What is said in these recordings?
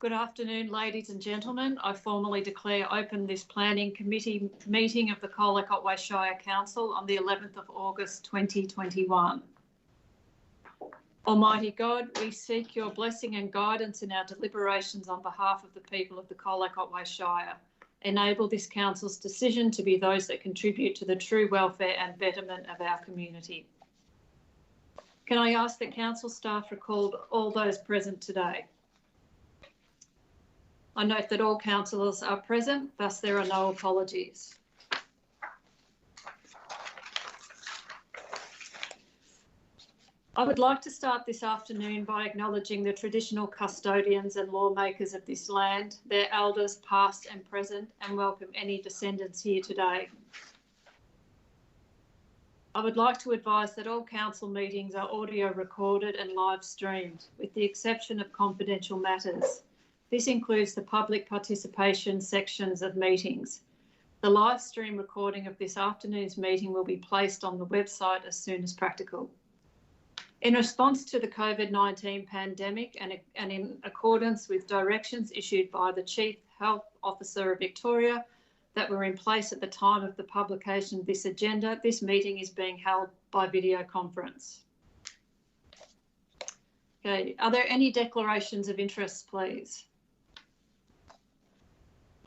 Good afternoon, ladies and gentlemen. I formally declare open this Planning Committee meeting of the Colac Otway Shire Council on the 11th of August 2021. Almighty God, we seek your blessing and guidance in our deliberations on behalf of the people of the Colac Otway Shire. Enable this council's decision to be those that contribute to the true welfare and betterment of our community. Can I ask that council staff record all those present today? I note that all councillors are present, thus there are no apologies. I would like to start this afternoon by acknowledging the traditional custodians and lawmakers of this land, their elders past and present, and welcome any descendants here today. I would like to advise that all council meetings are audio recorded and live streamed, with the exception of confidential matters. This includes the public participation sections of meetings. The live stream recording of this afternoon's meeting will be placed on the website as soon as practical. In response to the COVID-19 pandemic and in accordance with directions issued by the Chief Health Officer of Victoria that were in place at the time of the publication of this agenda, this meeting is being held by video conference. Okay, are there any declarations of interest, please?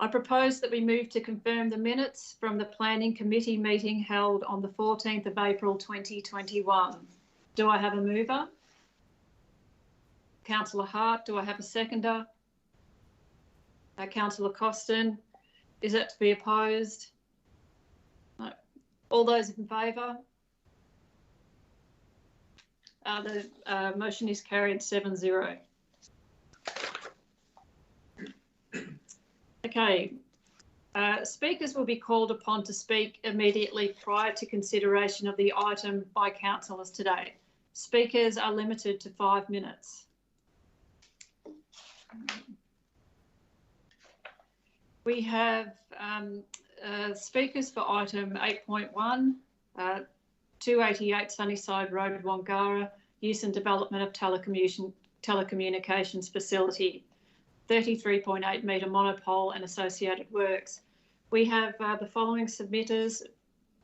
I propose that we move to confirm the minutes from the Planning Committee meeting held on the 14th of April 2021. Do I have a mover? Councillor Hart, do I have a seconder? Councillor Costin, is it to be opposed? No. All those in favour? The motion is carried 7-0. Okay, speakers will be called upon to speak immediately prior to consideration of the item by councillors today. Speakers are limited to 5 minutes. We have speakers for item 8.1, 288 Sunnyside Road, Wangara, use and development of telecommunications facility. 33.8 metre monopole and associated works. We have the following submitters: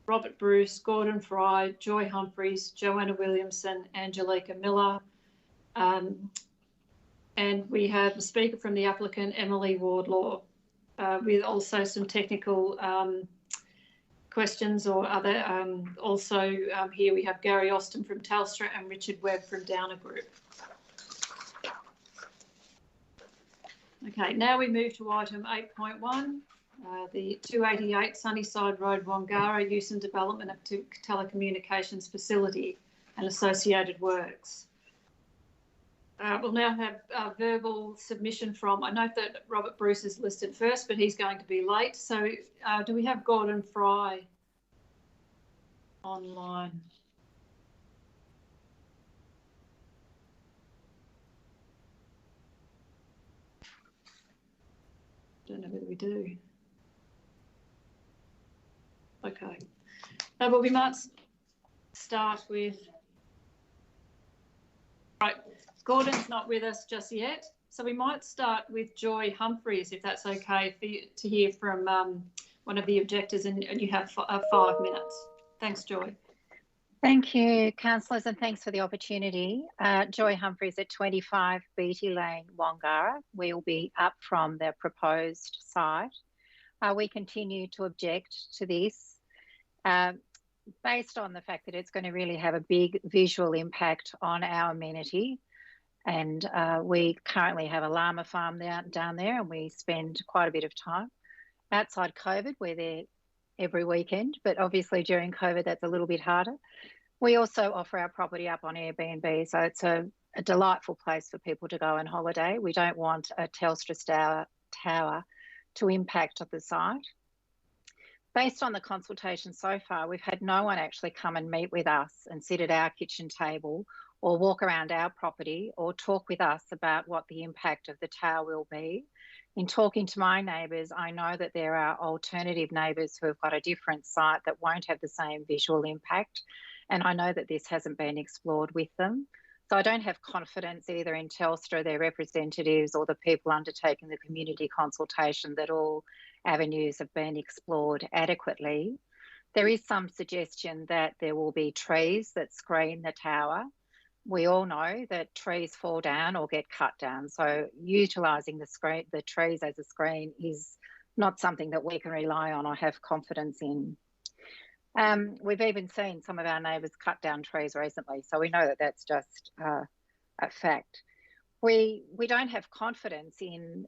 Robert Bruce, Gordon Fry, Joy Humphreys, Joanna Williamson, Angelica Miller. And we have a speaker from the applicant, Emily Wardlaw, with also some technical questions or other. Here we have Gary Austin from Telstra and Richard Webb from Downer Group. Okay, now we move to item 8.1, the 288 Sunnyside Road, Wangara, use and development of telecommunications facility and associated works. We'll now have a verbal submission from, I note that Robert Bruce is listed first, but he's going to be late. So do we have Gordon Fry online? Don't know whether we do. Okay. But we might start with, right, Gordon's not with us just yet, so we might start with Joy Humphreys, if that's okay, for you to hear from one of the objectors, and you have 5 minutes. Thanks, Joy. Thank you, councillors, and thanks for the opportunity. Joy Humphreys at 25 Beatty Lane, Wangara. We will be up from the proposed site. We continue to object to this based on the fact that it's going to really have a big visual impact on our amenity. And we currently have a llama farm down there, and we spend quite a bit of time. Outside COVID, we're there every weekend, but obviously during COVID, that's a little bit harder. We also offer our property up on Airbnb, so it's a delightful place for people to go on holiday. We don't want a Telstra tower to impact on the site. Based on the consultation so far, we've had no one actually come and meet with us and sit at our kitchen table or walk around our property or talk with us about what the impact of the tower will be. In talking to my neighbours, I know that there are alternative neighbours who have got a different site that won't have the same visual impact, and I know that this hasn't been explored with them. So I don't have confidence either in Telstra, their representatives, or the people undertaking the community consultation that all avenues have been explored adequately. There is some suggestion that there will be trees that screen the tower. We all know that trees fall down or get cut down. So utilising the trees as a screen is not something that we can rely on or have confidence in. We've even seen some of our neighbours cut down trees recently, so we know that that's just a fact. We don't have confidence in,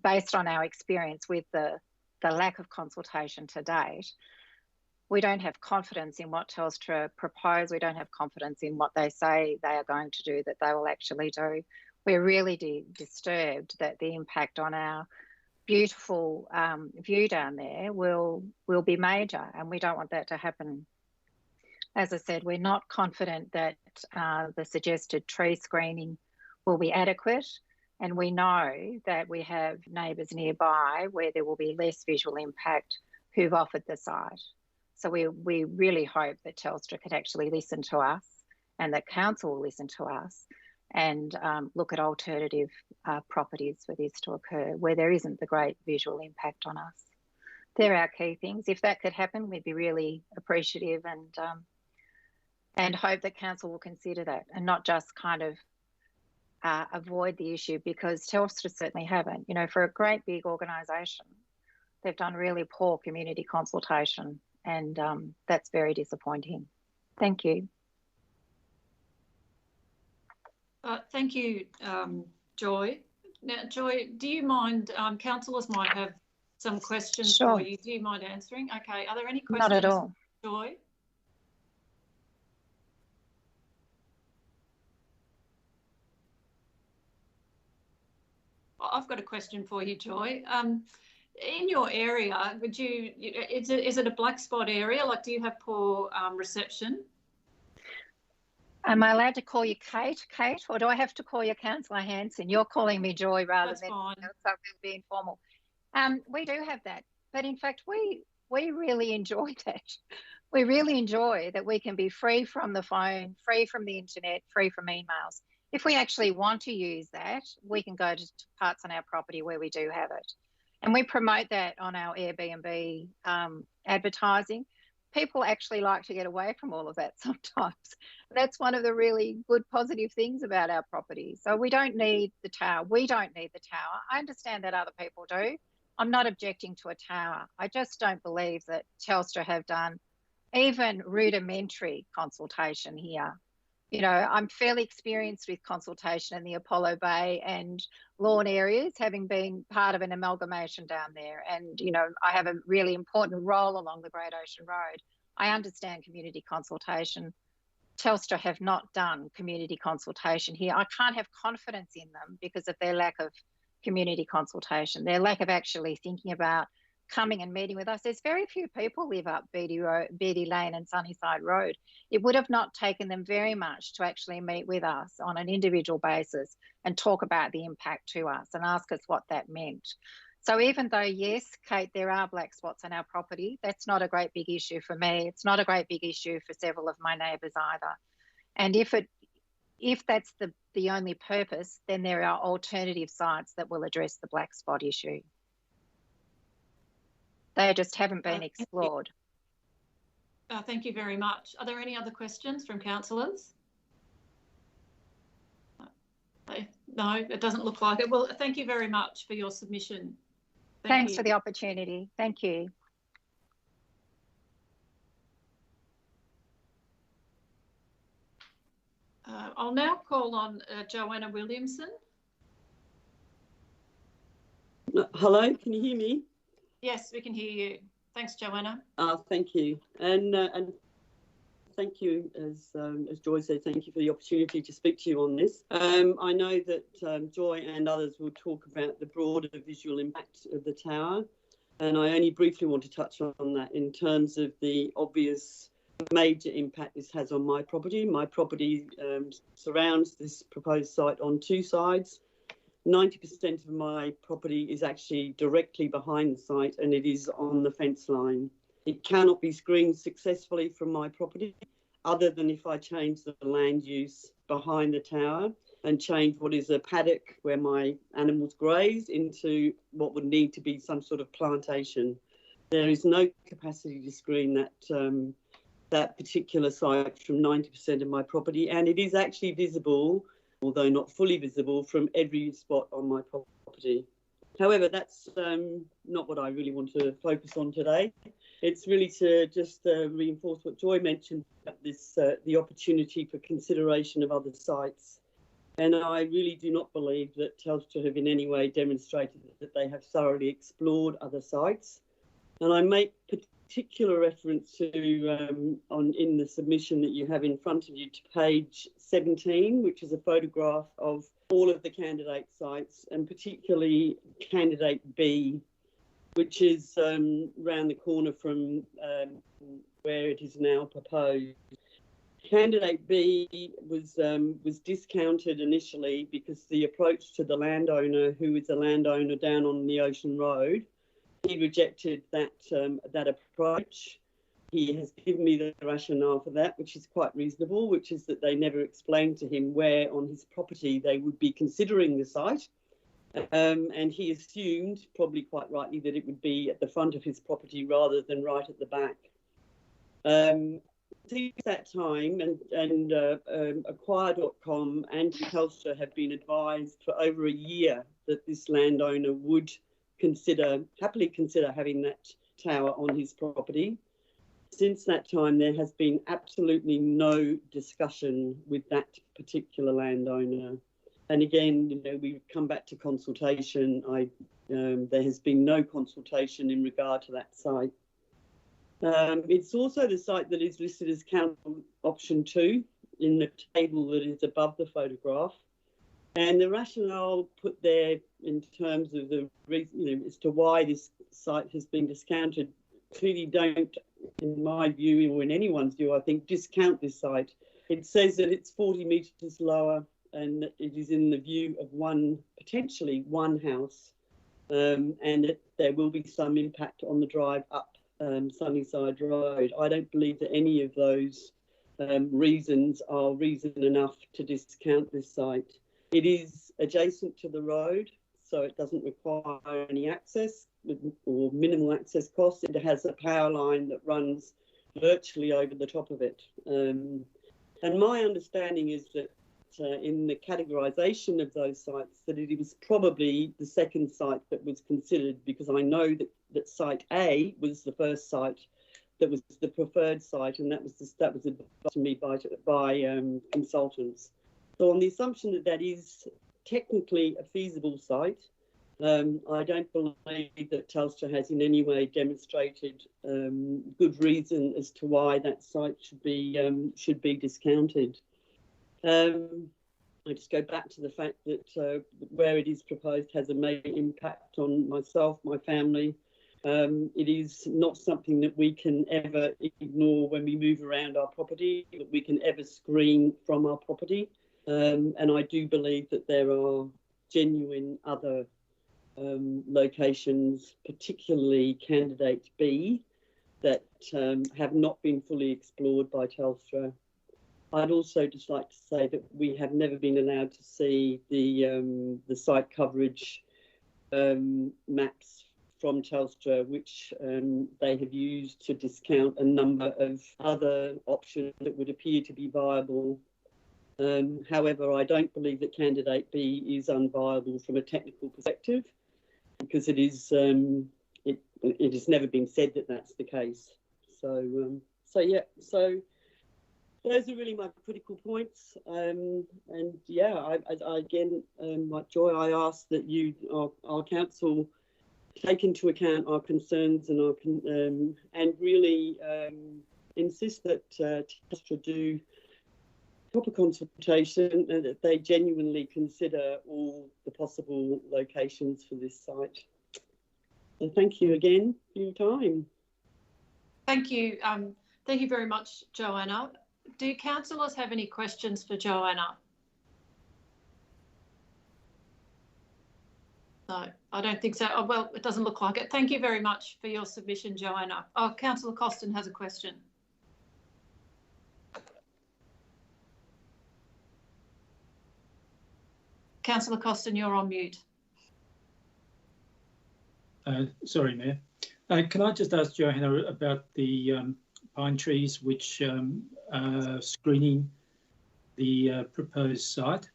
based on our experience with the lack of consultation to date, we don't have confidence in what Telstra propose. We don't have confidence in what they say they are going to do, that they will actually do. We're really disturbed that the impact on our beautiful view down there will be major, and we don't want that to happen. As I said, we're not confident that the suggested tree screening will be adequate, and we know that we have neighbours nearby where there will be less visual impact who've offered the site. So we really hope that Telstra could actually listen to us, and that council will listen to us, and look at alternative properties for this to occur where there isn't the great visual impact on us. They're our key things. If that could happen, we'd be really appreciative, and hope that council will consider that and not just kind of avoid the issue, because Telstra certainly haven't. You know, for a great big organisation, they've done really poor community consultation, and that's very disappointing. Thank you. Thank you, Joy. Now, Joy, do you mind, councillors might have some questions Sure. for you. Do you mind answering? Okay, are there any questions? Not at all. Joy? I've got a question for you, Joy. In your area, is it a black spot area? Like, do you have poor reception? Am I allowed to call you Kate, or do I have to call you Councillor Hanson? You're calling me Joy rather That's than fine. So it'll be informal. We do have that, but in fact, we really enjoy that. We really enjoy that we can be free from the phone, free from the internet, free from emails. If we actually want to use that, we can go to parts on our property where we do have it. And we promote that on our Airbnb advertising. People actually like to get away from all of that sometimes. That's one of the really good positive things about our property. So we don't need the tower. We don't need the tower. I understand that other people do. I'm not objecting to a tower. I just don't believe that Telstra have done even rudimentary consultation here. You know, I'm fairly experienced with consultation in the Apollo Bay and Lawn areas, having been part of an amalgamation down there. And, you know, I have a really important role along the Great Ocean Road. I understand community consultation. Telstra have not done community consultation here. I can't have confidence in them because of their lack of community consultation, their lack of actually thinking about coming and meeting with us. There's very few people live up Beatty Lane and Sunnyside Road. It would have not taken them very much to actually meet with us on an individual basis and talk about the impact to us and ask us what that meant. So even though, yes, Kate, there are black spots on our property, that's not a great big issue for me. It's not a great big issue for several of my neighbours either. And if that's the only purpose, then there are alternative sites that will address the black spot issue. They just haven't been explored. Thank you very much. Are there any other questions from councillors? No, it doesn't look like it. Well, thank you very much for your submission. Thanks for the opportunity. Thank you. I'll now call on Joanna Williamson. Hello, can you hear me? Yes, we can hear you. Thanks, Joanna. Thank you, and thank you, as Joy said, thank you for the opportunity to speak to you on this. I know that Joy and others will talk about the broader visual impact of the tower, and I only briefly want to touch on that in terms of the obvious major impact this has on my property. My property surrounds this proposed site on two sides. 90% of my property is actually directly behind the site, and it is on the fence line. It cannot be screened successfully from my property, other than if I change the land use behind the tower and change what is a paddock where my animals graze into what would need to be some sort of plantation. There is no capacity to screen that particular site from 90% of my property, and it is actually visible, although not fully visible, from every spot on my property. However, that's not what I really want to focus on today. It's really to just reinforce what Joy mentioned about this, the opportunity for consideration of other sites. And I really do not believe that Telstra have in any way demonstrated that they have thoroughly explored other sites. And I make particular reference to, in the submission that you have in front of you, to page 17, which is a photograph of all of the candidate sites, and particularly candidate B, which is round the corner from where it is now proposed. Candidate B was discounted initially because the approach to the landowner, who is a landowner down on the Ocean Road, he rejected that approach. He has given me the rationale for that, which is quite reasonable, which is that they never explained to him where on his property they would be considering the site. And he assumed, probably quite rightly, that it would be at the front of his property rather than right at the back. Since that time, and Acquire.com and Telstra have been advised for over a year that this landowner would happily consider having that tower on his property. Since that time, there has been absolutely no discussion with that particular landowner. And again, you know, we come back to consultation. There has been no consultation in regard to that site. It's also the site that is listed as council option 2 in the table that is above the photograph. And the rationale put there in terms of the reason, you know, as to why this site has been discounted, clearly don't, in my view, or in anyone's view, I think, discount this site. It says that it's 40 metres lower and that it is in the view of potentially one house, and that there will be some impact on the drive up Sunnyside Road. I don't believe that any of those reasons are reason enough to discount this site. It is adjacent to the road, so it doesn't require any access or minimal access costs. It has a power line that runs virtually over the top of it. And my understanding is that in the categorisation of those sites, that it was probably the second site that was considered, because I know that site A was the first site that was the preferred site, and that was advised to me by consultants. So on the assumption that that is technically a feasible site, I don't believe that Telstra has in any way demonstrated good reason as to why that site should be discounted. I just go back to the fact that where it is proposed has a major impact on myself, my family. It is not something that we can ever ignore when we move around our property, that we can ever screen from our property. And I do believe that there are genuine other locations, particularly candidate B, that have not been fully explored by Telstra. I'd also just like to say that we have never been allowed to see the site coverage maps from Telstra, which they have used to discount a number of other options that would appear to be viable. However, I don't believe that candidate B is unviable from a technical perspective, because it has never been said that that's the case. So those are really my critical points. And yeah, I again, like Joy, I ask that our council take into account our concerns and really insist that Telstra do proper consultation and that they genuinely consider all the possible locations for this site. So thank you again for your time. Thank you. Thank you very much, Joanna. Do councillors have any questions for Joanna? No, I don't think so. Oh, well, it doesn't look like it. Thank you very much for your submission, Joanna. Oh, Councillor Costin has a question. Councillor Costin, you're on mute. Sorry, Mayor. Can I just ask Joanna about the pine trees which are screening the proposed site?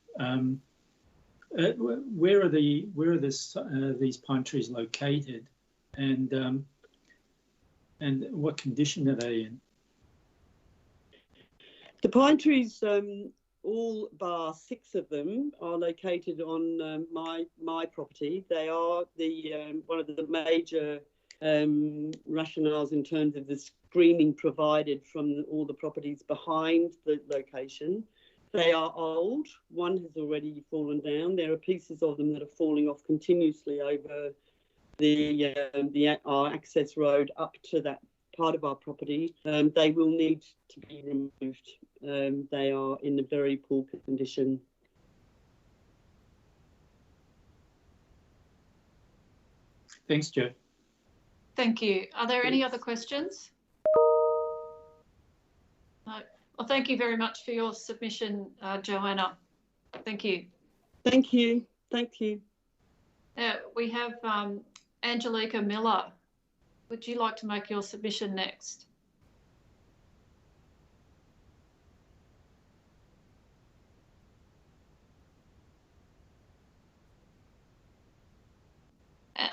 Where are these pine trees located, and what condition are they in? The pine trees, all bar 6 of them, are located on my property. They are the one of the major rationales in terms of the screening provided from all the properties behind the location. They are old. One has already fallen down. There are pieces of them that are falling off continuously over our access road up to that part of our property. They will need to be removed. They are in a very poor condition. Thanks, Jo. Thank you. Are there any other questions? No. Well, thank you very much for your submission, Joanna. Thank you. Thank you. Thank you. We have Angelica Miller. Would you like to make your submission next?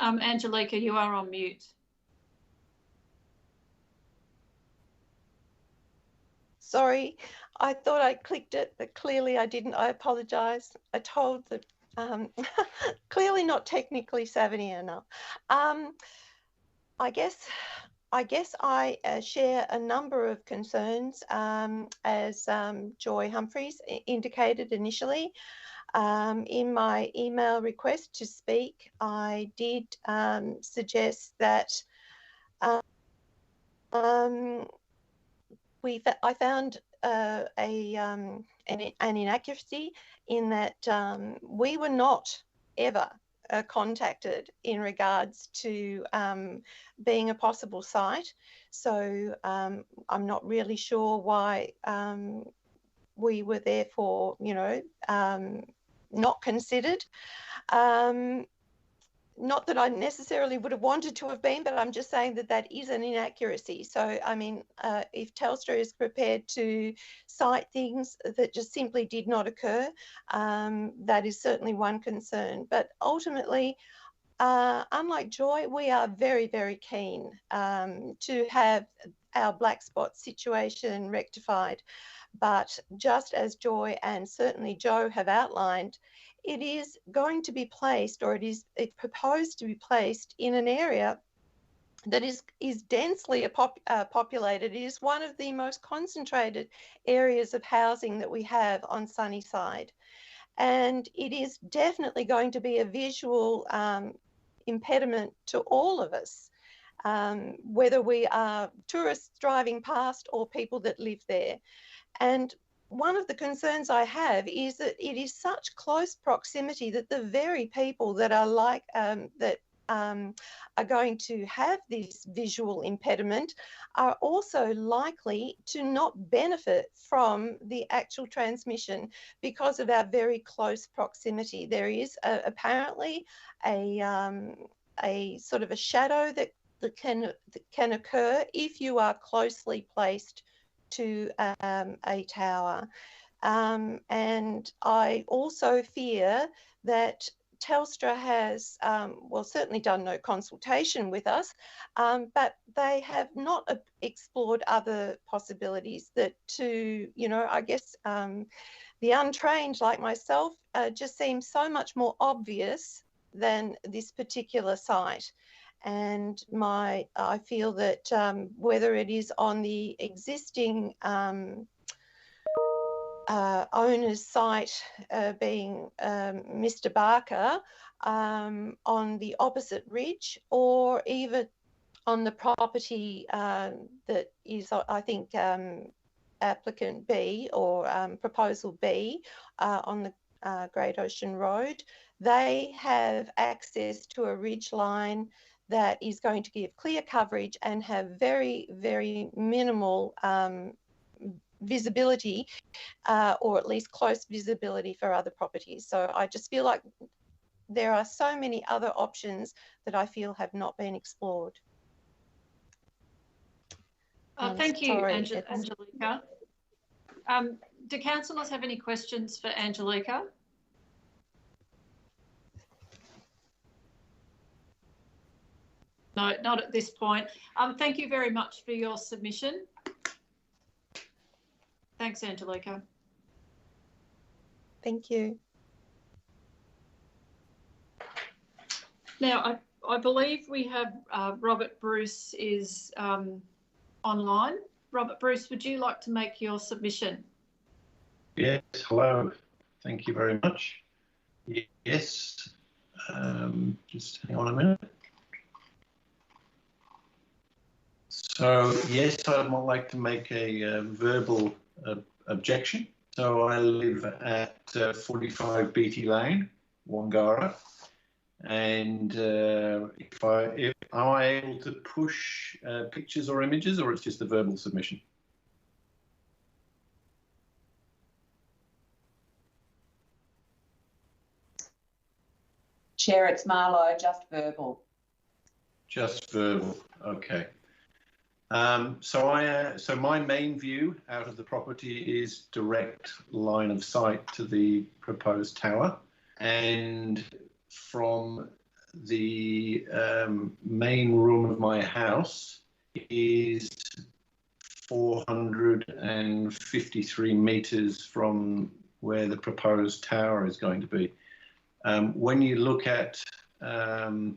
Angelica, you are on mute. Sorry, I thought I clicked it, but clearly I didn't. I apologise. I told the clearly not technically savvy enough. I guess I share a number of concerns, as Joy Humphries indicated initially. In my email request to speak, I did suggest that I found an inaccuracy in that we were not ever contacted in regards to being a possible site. So I'm not really sure why we were therefore, not considered. Not that I necessarily would have wanted to have been, but I'm just saying that that is an inaccuracy. So, I mean, if Telstra is prepared to cite things that just simply did not occur, that is certainly one concern. But ultimately, unlike Joy, we are very, very keen to have our black spot situation rectified. But just as Joy and certainly Jo have outlined, it is going to be placed, or it's proposed to be placed in an area that is densely populated. It is one of the most concentrated areas of housing that we have on Sunnyside. And it is definitely going to be a visual impediment to all of us, whether we are tourists driving past or people that live there. And one of the concerns I have is that it is such close proximity that the very people that are are going to have this visual impediment are also likely to not benefit from the actual transmission because of our very close proximity. There is apparently a sort of a shadow that can occur if you are closely placed to a tower. And I also fear that Telstra has, well, certainly done no consultation with us, but they have not explored other possibilities that I guess the untrained like myself just seems so much more obvious than this particular site. And I feel that whether it is on the existing owner's site being Mr. Barker on the opposite ridge, or even on the property that is, I think, applicant B or proposal B on the Great Ocean Road, they have access to a ridge line that is going to give clear coverage and have very, very minimal visibility, or at least close visibility for other properties. So I just feel like there are so many other options that I feel have not been explored. Thank you, sorry, Angelica. Do councillors have any questions for Angelica? No, not at this point. Thank you very much for your submission. Thanks, Angelica. Thank you. Now, I believe we have Robert Bruce is online. Robert Bruce, would you like to make your submission? Yes, hello. Thank you very much. Yes, just hang on a minute. So, yes, I'd like to make a verbal objection. So I live at 45 Beatty Lane, Wangara. And am I able to push pictures or images, or it's just a verbal submission? Chair, it's Marlo, just verbal. Just verbal, okay. So my main view out of the property is direct line of sight to the proposed tower, and from the main room of my house is 453 metres from where the proposed tower is going to be. When you look at the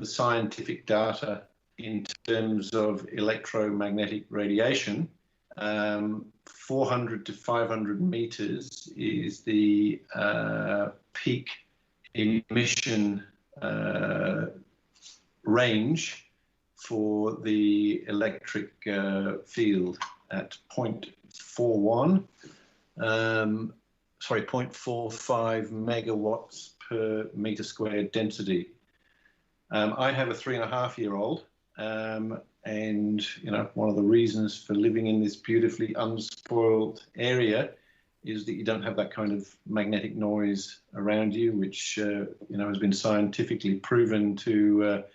scientific data in terms of electromagnetic radiation, 400 to 500 metres is the peak emission range for the electric field at 0.45 megawatts per metre squared density. I have a 3.5-year-old, and one of the reasons for living in this beautifully unspoiled area is that you don't have that kind of magnetic noise around you, which has been scientifically proven to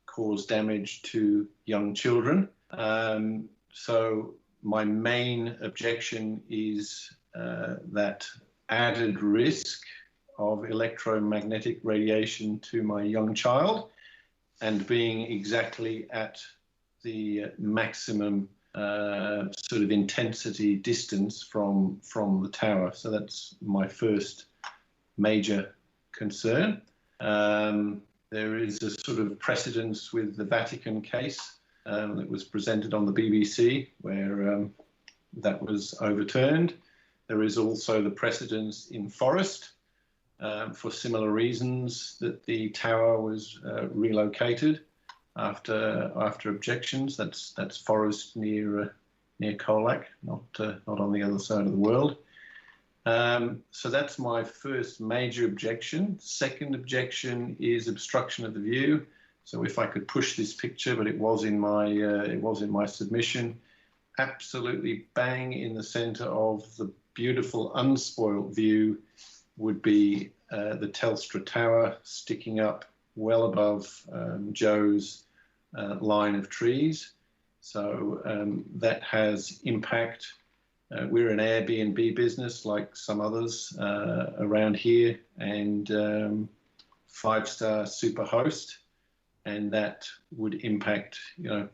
cause damage to young children. So my main objection is that added risk of electromagnetic radiation to my young child, and being exactly at the maximum sort of intensity distance from the tower. So that's my first major concern. There is a sort of precedence with the Vatican case that was presented on the BBC, where that was overturned. There is also the precedence in Forest for similar reasons that the tower was relocated after objections. That's Forest near Colac, not on the other side of the world. So that's my first major objection. Second objection is obstruction of the view. So if I could push this picture, but it was in my submission, absolutely bang in the centre of the beautiful unspoilt view would be the Telstra Tower sticking up well above Joe's line of trees. So that has impact. We're an Airbnb business like some others around here, and 5-star superhost, and that would impact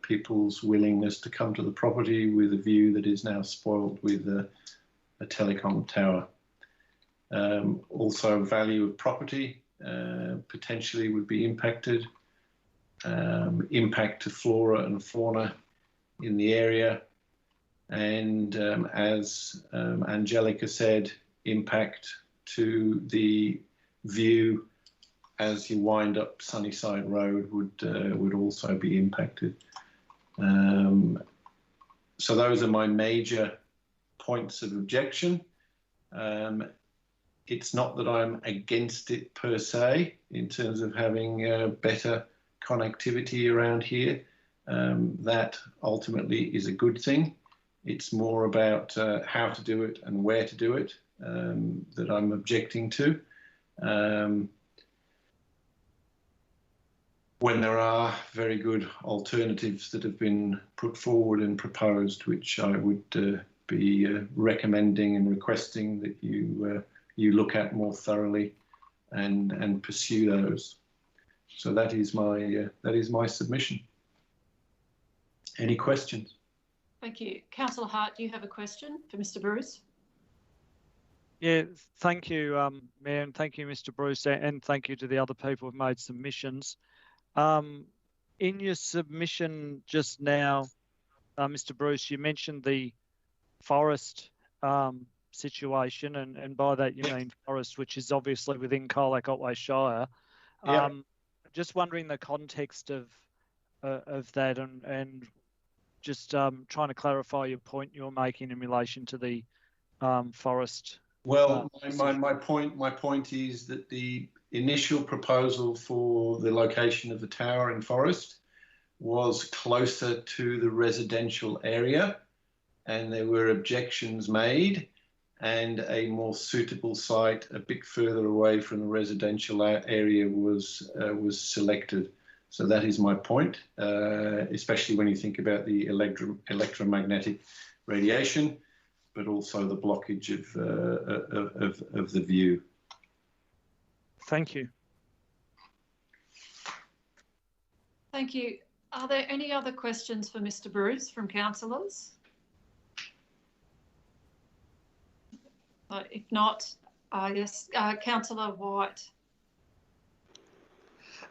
people's willingness to come to the property with a view that is now spoiled with a telecom tower. Also, value of property potentially would be impacted. Impact to flora and fauna in the area, and as Angelica said, impact to the view as you wind up Sunnyside Road would also be impacted. So those are my major points of objection. It's not that I'm against it per se in terms of having better connectivity around here. That ultimately is a good thing. It's more about how to do it and where to do it that I'm objecting to. When there are very good alternatives that have been put forward and proposed, which I would be recommending and requesting that you look at more thoroughly and pursue those. So that is my submission. Any questions? Thank you. Councillor Hart, do you have a question for Mr. Bruce? Yeah, thank you, Mayor, and thank you, Mr. Bruce, and thank you to the other people who've made submissions. In your submission just now, Mr. Bruce, you mentioned the forest situation, and by that you mean forest, which is obviously within Colac Otway Shire. Yeah. Just wondering the context of that, and just trying to clarify your point you're making in relation to the forest. Well, my point is that the initial proposal for the location of the tower in Forest was closer to the residential area, and there were objections made, and a more suitable site a bit further away from the residential area was selected. So that is my point, especially when you think about the electromagnetic radiation, but also the blockage of the view. Thank you. Thank you. Are there any other questions for Mr. Bruce from councillors? If not, yes, Councillor White.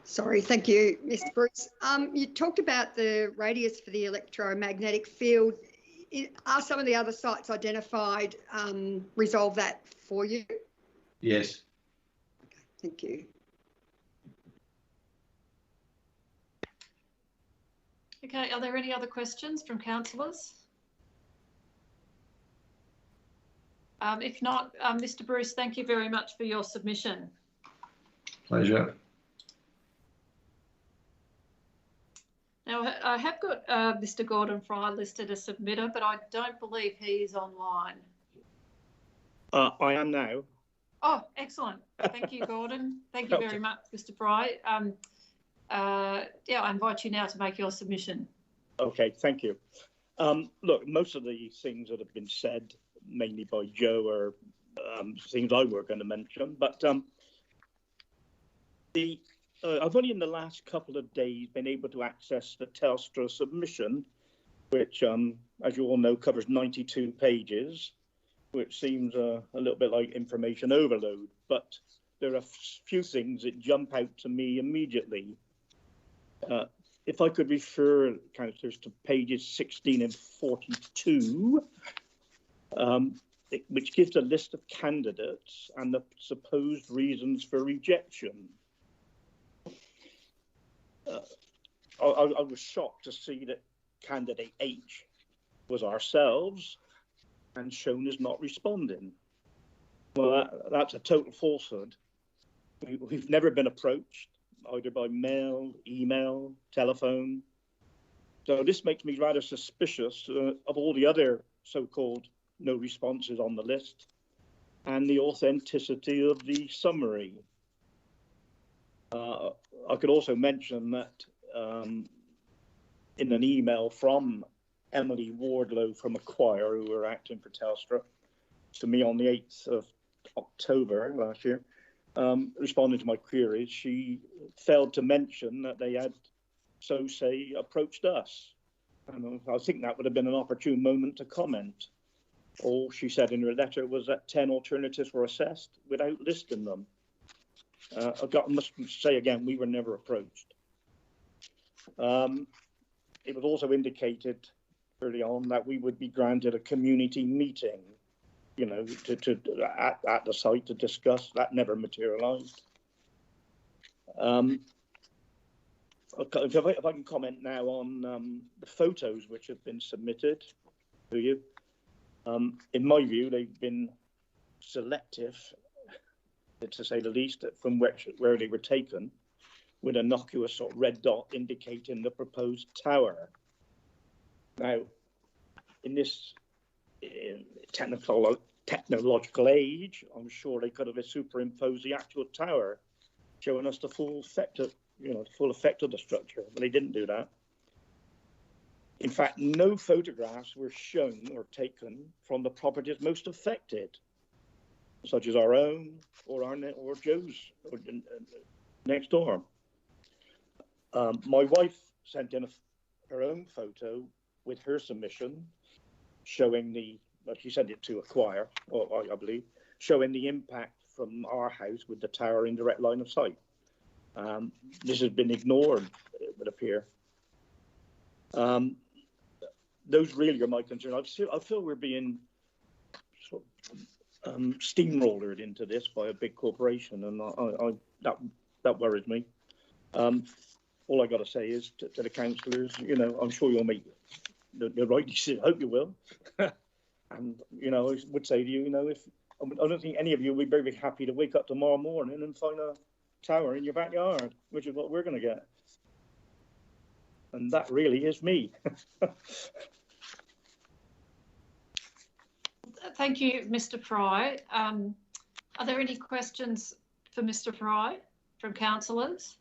Sorry, thank you, Mr. Bruce. You talked about the radius for the electromagnetic field. Are some of the other sites identified resolve that for you? Yes. Okay, thank you. Okay, are there any other questions from councillors? If not, Mr. Bruce, thank you very much for your submission. Pleasure. Now, I have got Mr. Gordon Fry listed as submitter, but I don't believe he is online. I am now. Oh, excellent. Thank you, Gordon. Thank you very much, Mr. Fry. Yeah, I invite you now to make your submission. Okay, thank you. Look, most of the things that have been said, mainly by Joe, are things I were going to mention, but I've only in the last couple of days been able to access the Telstra submission, which, as you all know, covers 92 pages, which seems a little bit like information overload. But there are a few things that jump out to me immediately. If I could refer councillors to pages 16 and 42, which gives a list of candidates and the supposed reasons for rejection. I was shocked to see that candidate H was ourselves and shown as not responding. Well, that's a total falsehood. We've never been approached, either by mail, email, telephone. So this makes me rather suspicious of all the other so-called no responses on the list and the authenticity of the summary. I could also mention that in an email from Emily Wardlow from Acquire, who were acting for Telstra, to me on the 8th of October last year, responding to my queries, she failed to mention that they had, so say, approached us. And I think that would have been an opportune moment to comment. All she said in her letter was that 10 alternatives were assessed without listing them. I must say again, we were never approached. It was also indicated early on that we would be granted a community meeting, you know, at the site to discuss. That never materialised. If I can comment now on the photos which have been submitted to you. In my view, they've been selective, to say the least, from where they were taken, with an innocuous sort of red dot indicating the proposed tower. Now, in this in technological age, I'm sure they could have superimposed the actual tower, showing us the full effect of, the full effect of the structure, but they didn't do that. In fact, no photographs were shown or taken from the properties most affected, such as our own or Joe's or next door. My wife sent in her own photo with her submission, showing she sent it to Acquire, or I believe, showing the impact from our house with the tower in direct line of sight. This has been ignored, it would appear. Those really are my concerns. I feel we're being sort of, steamrollered into this by a big corporation, and that worries me. All I got to say is to the councillors, I'm sure you'll make the right decision. I hope you will. And I would say to you, I don't think any of you will be very happy to wake up tomorrow morning and find a tower in your backyard, which is what we're going to get. And that really is me. Thank you, Mr. Fry. Are there any questions for Mr. Fry from councillors?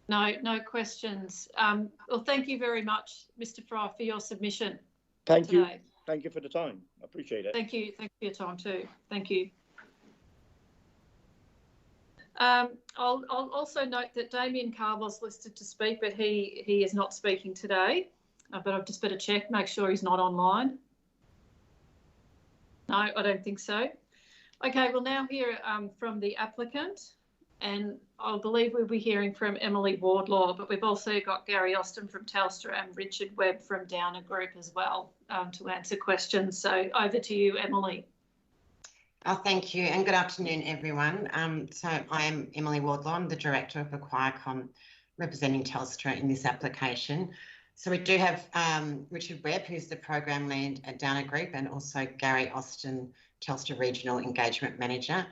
No questions. Well, thank you very much, Mr. Fry, for your submission. Thank you. Today. Thank you for the time. I appreciate it. Thank you. Thank you for your time too. Thank you. I'll also note that Damien Carr was listed to speak, but he is not speaking today. But I've just better check, make sure he's not online. No, I don't think so. Okay, we'll now hear from the applicant, and I believe we'll be hearing from Emily Wardlaw, but we've also got Gary Austin from Telstra and Richard Webb from Downer Group as well to answer questions. So over to you, Emily. Oh, thank you, and good afternoon, everyone. So I am Emily Wardlaw, I'm the Director of Acquirecom, representing Telstra in this application. So we do have Richard Webb, who's the Program Lead at Downer Group, and also Gary Austin, Telstra Regional Engagement Manager.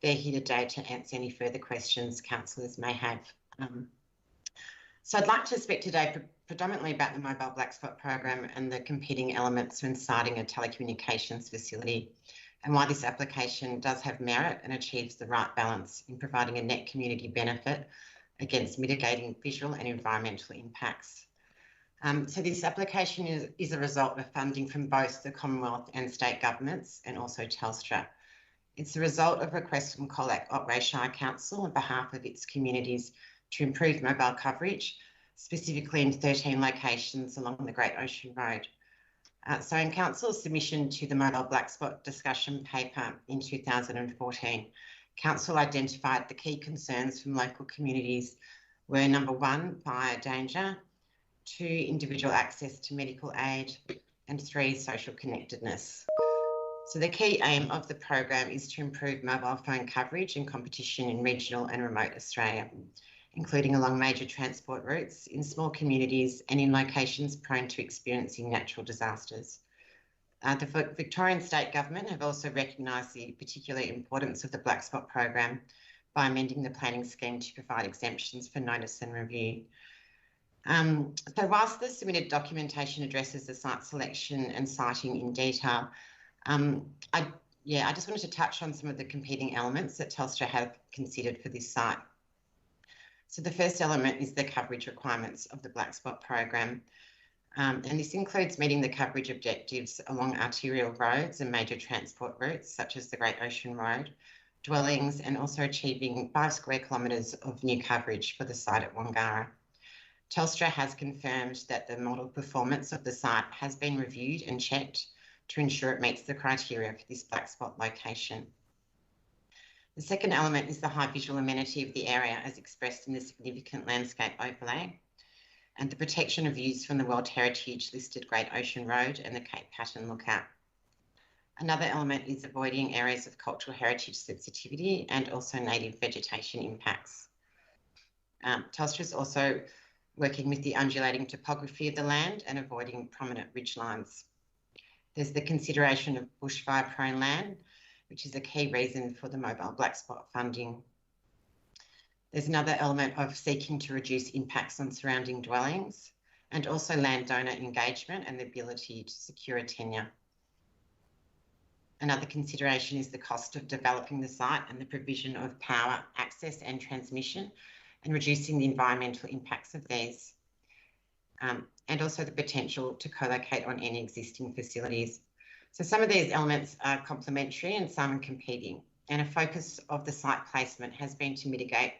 They're here today to answer any further questions councillors may have. So I'd like to speak today predominantly about the Mobile Black Spot Program and the competing elements when siting a telecommunications facility, and why this application does have merit and achieves the right balance in providing a net community benefit against mitigating visual and environmental impacts. So this application is a result of funding from both the Commonwealth and state governments and also Telstra. It's the result of requests from Colac Otway Shire Council on behalf of its communities to improve mobile coverage, specifically in 13 locations along the Great Ocean Road. So in Council's submission to the Mobile Black Spot discussion paper in 2014, Council identified the key concerns from local communities were number 1, fire danger, 2, individual access to medical aid, and 3, social connectedness. So the key aim of the program is to improve mobile phone coverage and competition in regional and remote Australia, including along major transport routes, in small communities and in locations prone to experiencing natural disasters. The Victorian State Government have also recognised the particular importance of the Black Spot program by amending the planning scheme to provide exemptions for notice and review. So whilst the submitted documentation addresses the site selection and siting in detail, I just wanted to touch on some of the competing elements that Telstra have considered for this site. So the first element is the coverage requirements of the Black Spot program. And this includes meeting the coverage objectives along arterial roads and major transport routes, such as the Great Ocean Road, dwellings, and also achieving 5 square kilometres of new coverage for the site at Wangara. Telstra has confirmed that the model performance of the site has been reviewed and checked to ensure it meets the criteria for this Black Spot location. The second element is the high visual amenity of the area as expressed in the significant landscape overlay, and the protection of views from the World Heritage listed Great Ocean Road and the Cape Patton Lookout. Another element is avoiding areas of cultural heritage sensitivity and also native vegetation impacts. Telstra is also working with the undulating topography of the land and avoiding prominent ridge lines. There's the consideration of bushfire-prone land, which is a key reason for the Mobile Black Spot funding. There's another element of seeking to reduce impacts on surrounding dwellings and also landowner engagement and the ability to secure a tenure. Another consideration is the cost of developing the site and the provision of power, access and transmission, and reducing the environmental impacts of these. And also the potential to co-locate on any existing facilities. So some of these elements are complementary and some competing, and a focus of the site placement has been to mitigate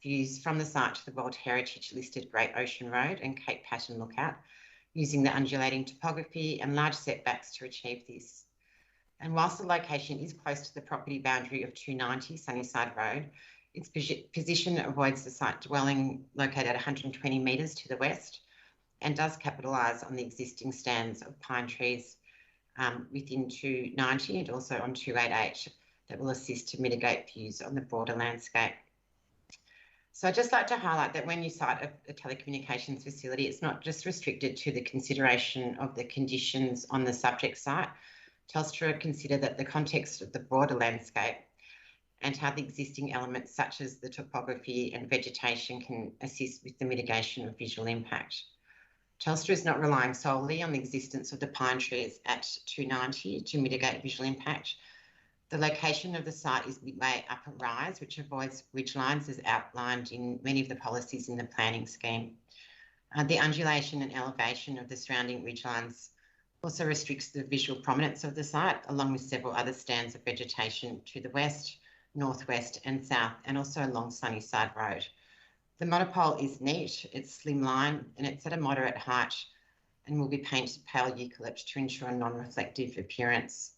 views from the site to the World Heritage listed Great Ocean Road and Cape Patton Lookout, using the undulating topography and large setbacks to achieve this. And whilst the location is close to the property boundary of 290 Sunnyside Road, its position avoids the site dwelling located at 120 metres to the west, and does capitalise on the existing stands of pine trees within 290 and also on 288 that will assist to mitigate views on the broader landscape. So I'd just like to highlight that when you site a telecommunications facility, it's not just restricted to the consideration of the conditions on the subject site. Telstra consider that the context of the broader landscape and how the existing elements such as the topography and vegetation can assist with the mitigation of visual impact. Telstra is not relying solely on the existence of the pine trees at 290 to mitigate visual impact. The location of the site is midway up a rise, which avoids ridgelines as outlined in many of the policies in the planning scheme. The undulation and elevation of the surrounding ridgelines also restricts the visual prominence of the site, along with several other stands of vegetation to the west, northwest and south, and also along Sunnyside Road. The monopole is neat, it's slimline, and it's at a moderate height and will be painted pale eucalypt to ensure a non-reflective appearance.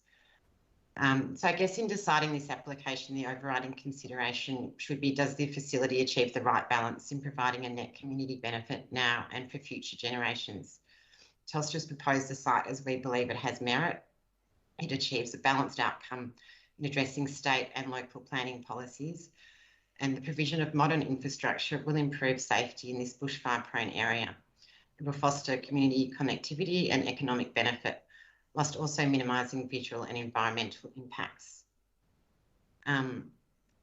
So I guess in deciding this application, the overriding consideration should be, does the facility achieve the right balance in providing a net community benefit now and for future generations? Telstra's proposed the site as we believe it has merit. It achieves a balanced outcome in addressing state and local planning policies, and the provision of modern infrastructure will improve safety in this bushfire-prone area. It will foster community connectivity and economic benefit, whilst also minimising visual and environmental impacts.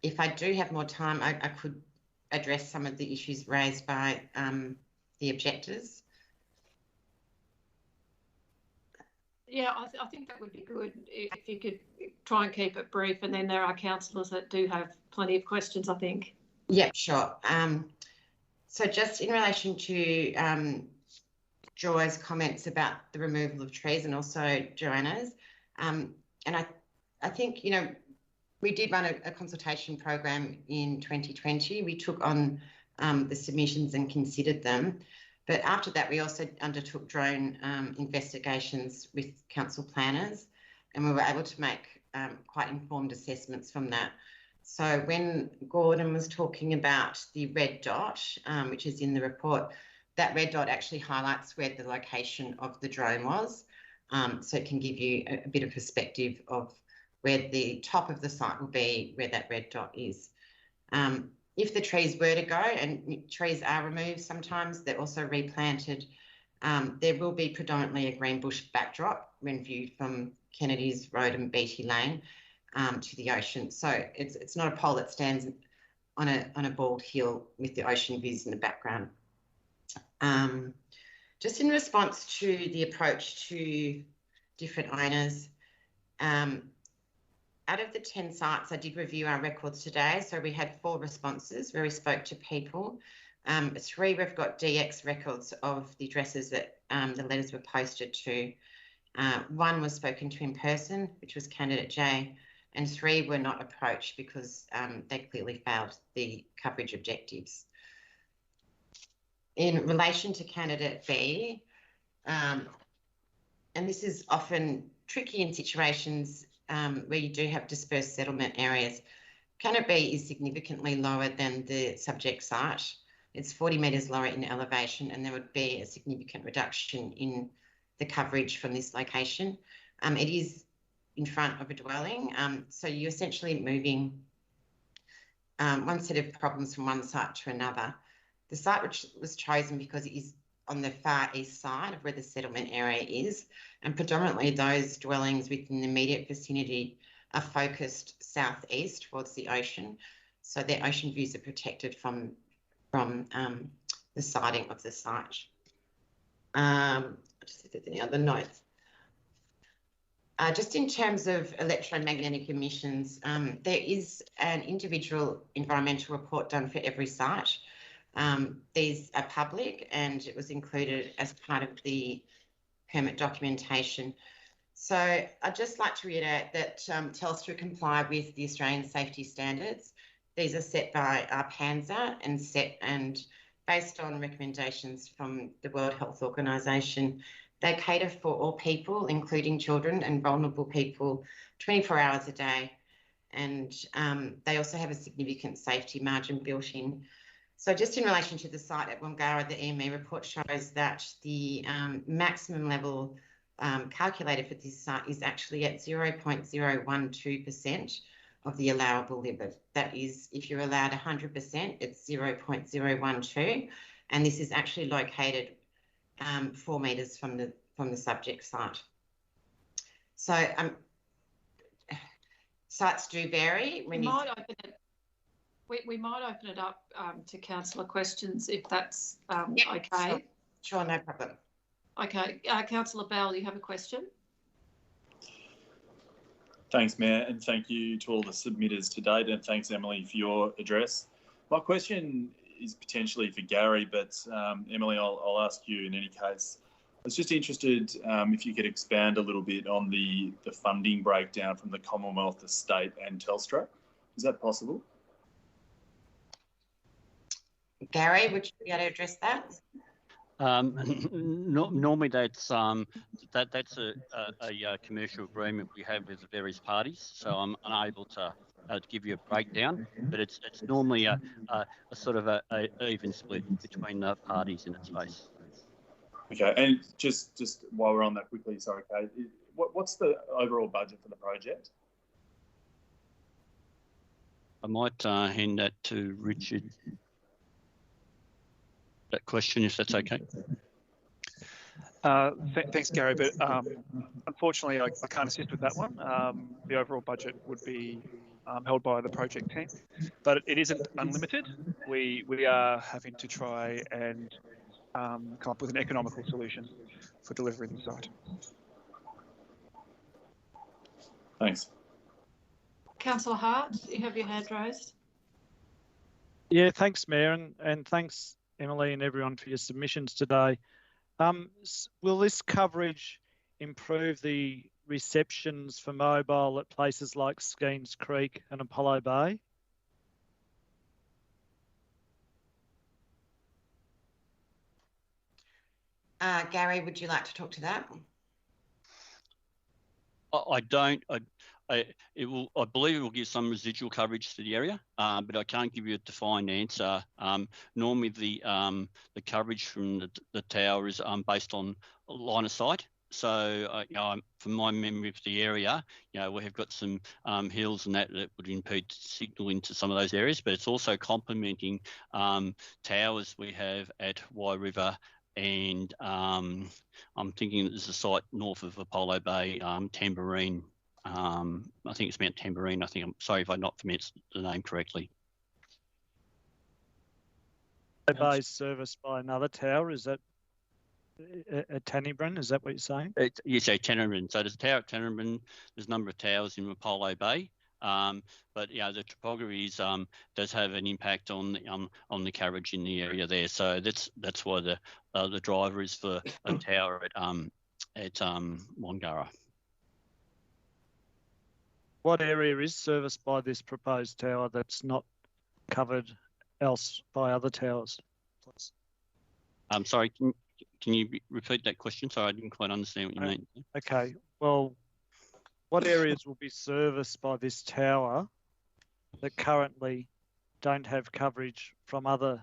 If I do have more time, I could address some of the issues raised by the objectors. Yeah, I think that would be good if you could try and keep it brief, and then there are councillors that do have plenty of questions, I think. Yeah, sure. So just in relation to Joy's comments about the removal of trees and also Joanna's, and I think, you know, we did run a consultation program in 2020. We took on the submissions and considered them. But after that, we also undertook drone investigations with council planners, and we were able to make quite informed assessments from that. So when Gordon was talking about the red dot, which is in the report, that red dot actually highlights where the location of the drone was. So it can give you a bit of perspective of where the top of the site will be, where that red dot is. If the trees were to go, and trees are removed sometimes, they're also replanted, there will be predominantly a green bush backdrop when viewed from Kennedy's Road and Beatty Lane to the ocean. So it's not a pole that stands on a bald hill with the ocean views in the background. Just in response to the approach to different owners, out of the 10 sites, I did review our records today. So we had 4 responses where we spoke to people. 3, we've got DX records of the addresses that the letters were posted to. 1 was spoken to in person, which was candidate J, and 3 were not approached because they clearly failed the coverage objectives. In relation to candidate B, and this is often tricky in situations where you do have dispersed settlement areas. Candidate B is significantly lower than the subject site. It's 40 metres lower in elevation, and there would be a significant reduction in the coverage from this location. It is in front of a dwelling, so you're essentially moving one set of problems from one site to another. The site which was chosen because it is on the far east side of where the settlement area is, and predominantly those dwellings within the immediate vicinity are focused southeast towards the ocean, so their ocean views are protected from the siting of the site. Just if there's any other notes. Just in terms of electromagnetic emissions, there is an individual environmental report done for every site. These are public and it was included as part of the permit documentation. So I'd just like to reiterate that Telstra comply with the Australian safety standards. These are set by PANZA and based on recommendations from the World Health Organization. They cater for all people, including children and vulnerable people, 24 hours a day. And they also have a significant safety margin built in. So just in relation to the site at Wangara, the EME report shows that the maximum level calculated for this site is actually at 0.012% of the allowable limit. That is, if you're allowed 100%, it's 0.012, and this is actually located 4 metres from the subject site. So sites do vary. We might open it up to councillor questions if that's okay. Sure, no problem. Okay, Councillor Bell, you have a question? Thanks, Mayor, and thank you to all the submitters to date, and thanks, Emily, for your address. My question is potentially for Gary, but Emily, I'll ask you in any case. I was just interested if you could expand a little bit on the funding breakdown from the Commonwealth, the state and Telstra. Is that possible? Gary, would you be able to address that? Normally that's a commercial agreement we have with the various parties, so I'm unable to give you a breakdown, but it's normally a sort of a even split between the parties in its space. Okay, and just while we're on that quickly, sorry, Kate, what's the overall budget for the project? I might hand that to Richard. That question, if that's okay. Thanks, Gary, but unfortunately I can't assist with that one. The overall budget would be held by the project team, but it isn't unlimited. We are having to try and come up with an economical solution for delivering the site. Thanks. Councillor Hart, you have your hand raised. Yeah, thanks, Mayor, and thanks, Emily and everyone, for your submissions today. Will this coverage improve the receptions for mobile at places like Skeens Creek and Apollo Bay? Gary, would you like to talk to that? I don't. I believe it will give some residual coverage to the area, but I can't give you a defined answer. Normally, the coverage from the tower is based on line of sight. So, from my memory of the area, we have got some hills and that would impede signal into some of those areas, but it's also complementing towers we have at Wye River. And I'm thinking that there's a site north of Apollo Bay, Tambourine. I think it's Mount Tambourine. I'm sorry if I not pronounced the name correctly. Apollo Bay is serviced by another tower. Is that at Tanibrin? Is that what you're saying? Yes, Tanibrin. So there's a tower at Tanibrin. There's a number of towers in Apollo Bay. But the topography does have an impact on the coverage in the area there. So that's why the driver is for a tower at Wangara. What area is serviced by this proposed tower that's not covered else by other towers? Please. I'm sorry. Can you repeat that question? Sorry, I didn't quite understand what you mean. Okay. Well, what areas will be serviced by this tower that currently don't have coverage from other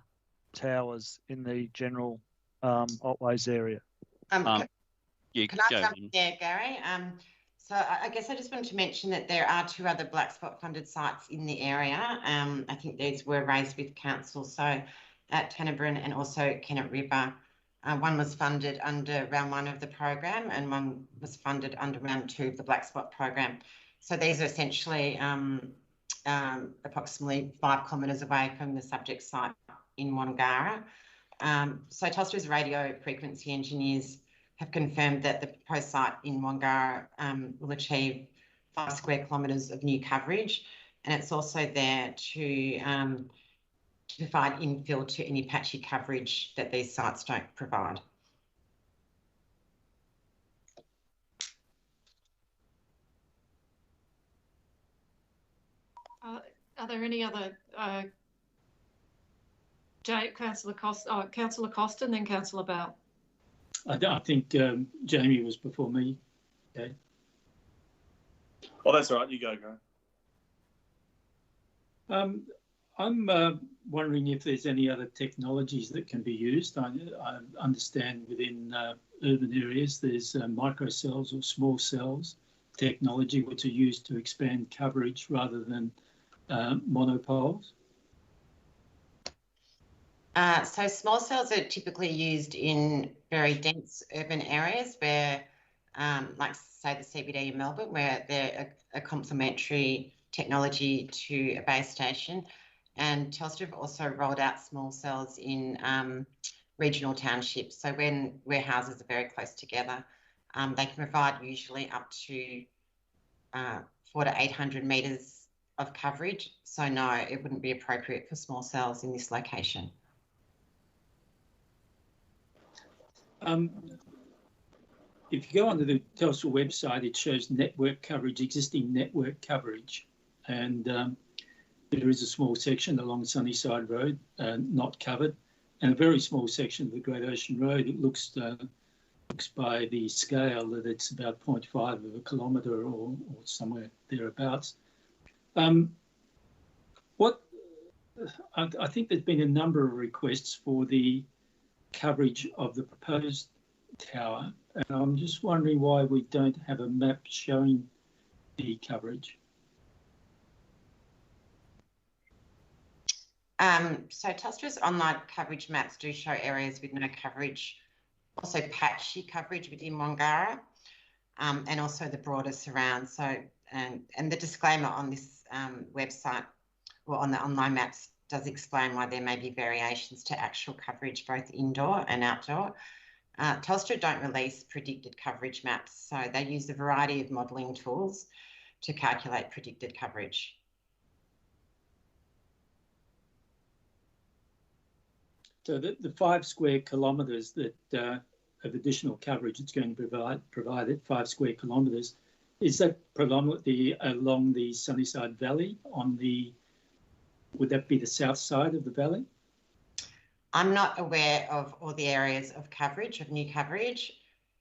towers in the general Otways area? Can I jump in there, Gary? So I guess I just wanted to mention that there are 2 other black spot funded sites in the area. I think these were raised with council. So at Tanibrin and also Kennett River. One was funded under round 1 of the program and one was funded under round 2 of the black spot program. So these are essentially approximately 5 kilometres away from the subject site in Wangara. So Telstra's radio frequency engineers have confirmed that the proposed site in Wangara will achieve 5 square kilometres of new coverage, and it's also there to provide infill to any patchy coverage that these sites don't provide. Are there any other Councillor Costa and then Councillor Bell? I think Jamie was before me. Okay. Oh, that's all right. You go, Graham. I'm wondering if there's any other technologies that can be used. I understand within urban areas there's microcells or small cells technology which are used to expand coverage rather than monopoles. So small cells are typically used in very dense urban areas where, like say the CBD in Melbourne, where they're a complementary technology to a base station. And Telstra have also rolled out small cells in regional townships. So when warehouses are very close together, they can provide usually up to 400 to 800 metres of coverage. So no, it wouldn't be appropriate for small cells in this location. If you go onto the Telstra website, it shows network coverage, existing network coverage, and there is a small section along Sunnyside Road not covered, and a very small section of the Great Ocean Road. It looks by the scale that it's about 0.5 of a kilometre or somewhere thereabouts. I think there's been a number of requests for the coverage of the proposed tower, and I'm just wondering why we don't have a map showing the coverage. So Telstra's online coverage maps do show areas with no coverage, also patchy coverage within Wangara, and also the broader surround. So, and the disclaimer on this website or on the online maps does explain why there may be variations to actual coverage, both indoor and outdoor. Telstra don't release predicted coverage maps, so they use a variety of modelling tools to calculate predicted coverage. So the 5 square kilometres that of additional coverage it's going to provide at 5 square kilometres, is that predominantly along the Sunnyside Valley would that be the south side of the valley? I'm not aware of all the areas of coverage, of new coverage.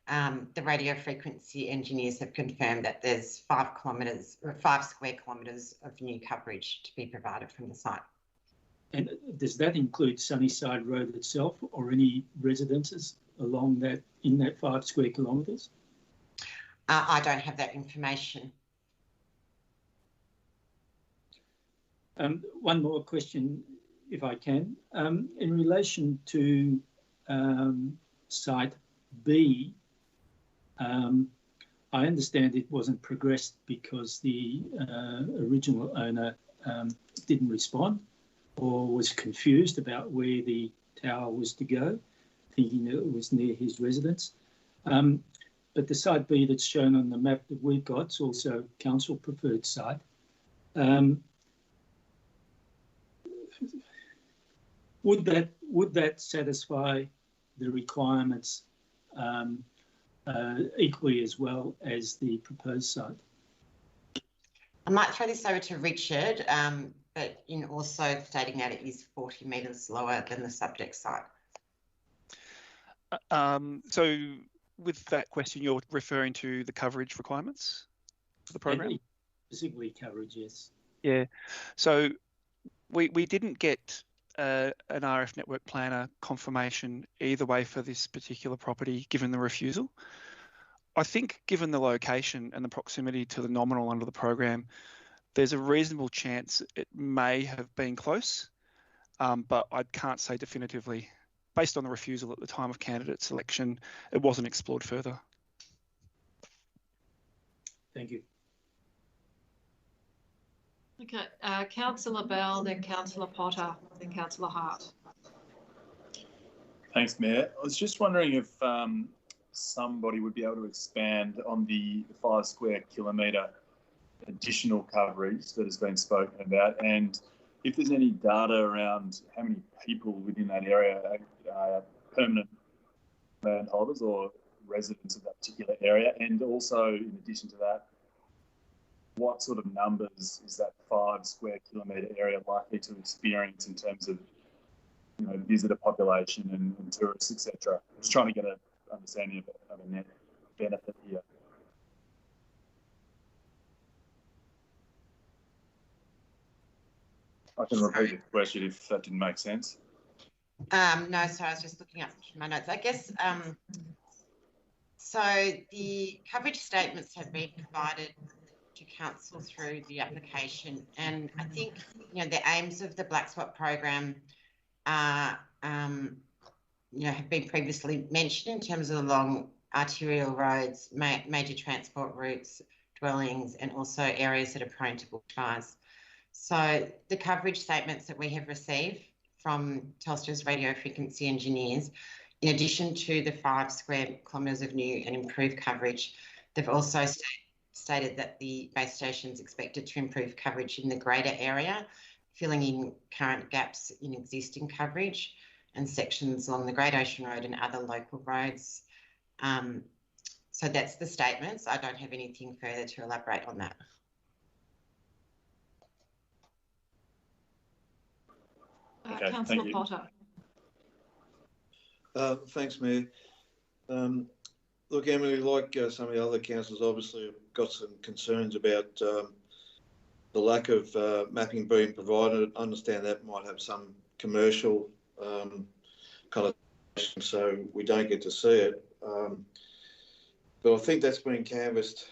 The radio frequency engineers have confirmed that there's 5 square kilometres of new coverage to be provided from the site. And does that include Sunnyside Road itself or any residences along that, in that 5 square kilometres? I don't have that information. One more question, if I can. In relation to Site B, I understand it wasn't progressed because the original owner didn't respond or was confused about where the tower was to go, thinking that it was near his residence. But the Site B that's shown on the map that we've got is also council preferred site. Would that satisfy the requirements equally as well as the proposed site? I might throw this over to Richard, but in also stating that it is 40 metres lower than the subject site. So with that question, you're referring to the coverage requirements for the program? Specifically coverage, yes. Yeah. So we didn't get an RF network planner confirmation either way for this particular property, given the refusal. I think given the location and the proximity to the nominal under the program, there's a reasonable chance it may have been close, but I can't say definitively. Based on the refusal at the time of candidate selection, it wasn't explored further. Thank you. Okay, Councillor Bell, then Councillor Potter, then Councillor Hart. Thanks, Mayor. I was just wondering if somebody would be able to expand on the 5 square kilometre additional coverage that has been spoken about, and if there's any data around how many people within that area are permanent landholders or residents of that particular area, and also in addition to that, what sort of numbers is that 5 square kilometre area likely to experience in terms of, you know, visitor population and tourists, etc. I'm just trying to get an understanding of a net benefit here. I can repeat the question if that didn't make sense. No, so I was just looking up my notes. I guess, so the coverage statements have been provided to council through the application, and I think, you know, the aims of the Black Spot program are, you know, have been previously mentioned in terms of along arterial roads, major transport routes, dwellings, and also areas that are prone to bushfires. So the coverage statements that we have received from Telstra's radio frequency engineers, in addition to the 5 square kilometres of new and improved coverage, they've also stated that the base station is expected to improve coverage in the greater area, filling in current gaps in existing coverage and sections along the Great Ocean Road and other local roads. So that's the statements. I don't have anything further to elaborate on that. Okay, Councillor Potter. Thanks, Mayor. Look, Emily, like some of the other councillors, obviously have got some concerns about the lack of mapping being provided. I understand that might have some commercial connotation, so we don't get to see it. But I think that's been canvassed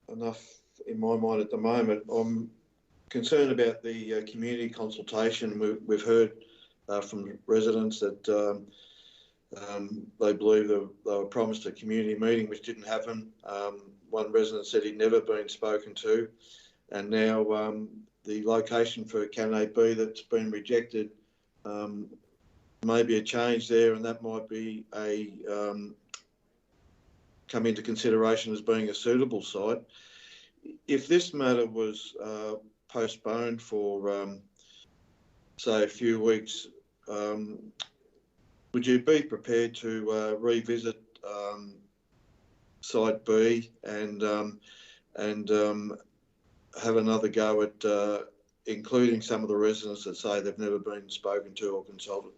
enough in my mind at the moment. I'm concerned about the community consultation. We've heard from residents that they believe they were promised a community meeting which didn't happen. One resident said he'd never been spoken to, and now the location for candidate B that's been rejected, maybe a change there, and that might be come into consideration as being a suitable site. If this matter was postponed for, say, a few weeks, would you be prepared to revisit Site B and have another go at including some of the residents that say they've never been spoken to or consulted?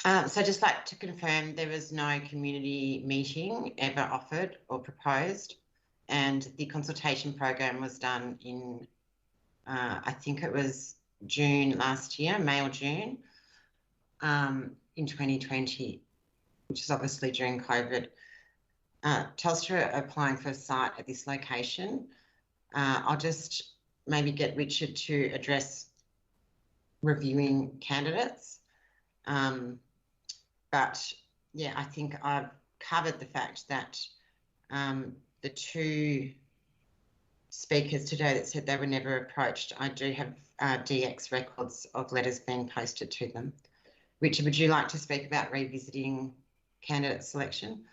So I'd just like to confirm there was no community meeting ever offered or proposed, and the consultation program was done in, I think it was June last year, May or June, in 2020, which is obviously during COVID. Telstra are applying for a site at this location. I'll just maybe get Richard to address reviewing candidates. But yeah, I think I've covered the fact that the two speakers today that said they were never approached, I do have DX records of letters being posted to them. Richard, would you like to speak about revisiting candidate selection?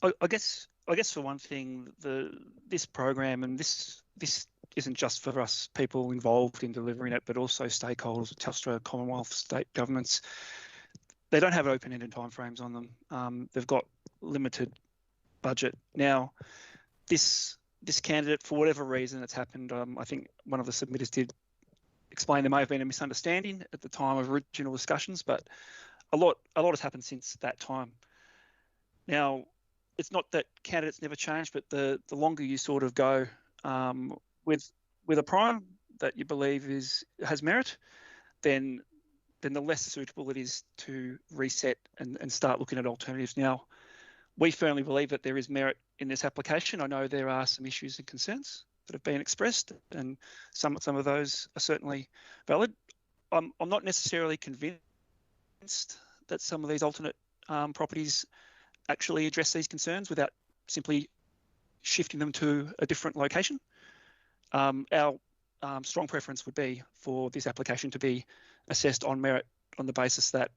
I guess for one thing, this program, and this isn't just for us people involved in delivering it, but also stakeholders, Telstra, Commonwealth, state governments. They don't have open-ended timeframes on them. They've got limited budget. Now, this candidate, for whatever reason it's happened, I think one of the submitters did explain there may have been a misunderstanding at the time of original discussions, but a lot has happened since that time. Now, it's not that candidates never change, but the longer you sort of go with a prime that you believe has merit, then the less suitable it is to reset and start looking at alternatives. Now, we firmly believe that there is merit in this application. I know there are some issues and concerns that have been expressed, and some of those are certainly valid. I'm not necessarily convinced that some of these alternate properties actually address these concerns without simply shifting them to a different location. Our strong preference would be for this application to be assessed on merit on the basis that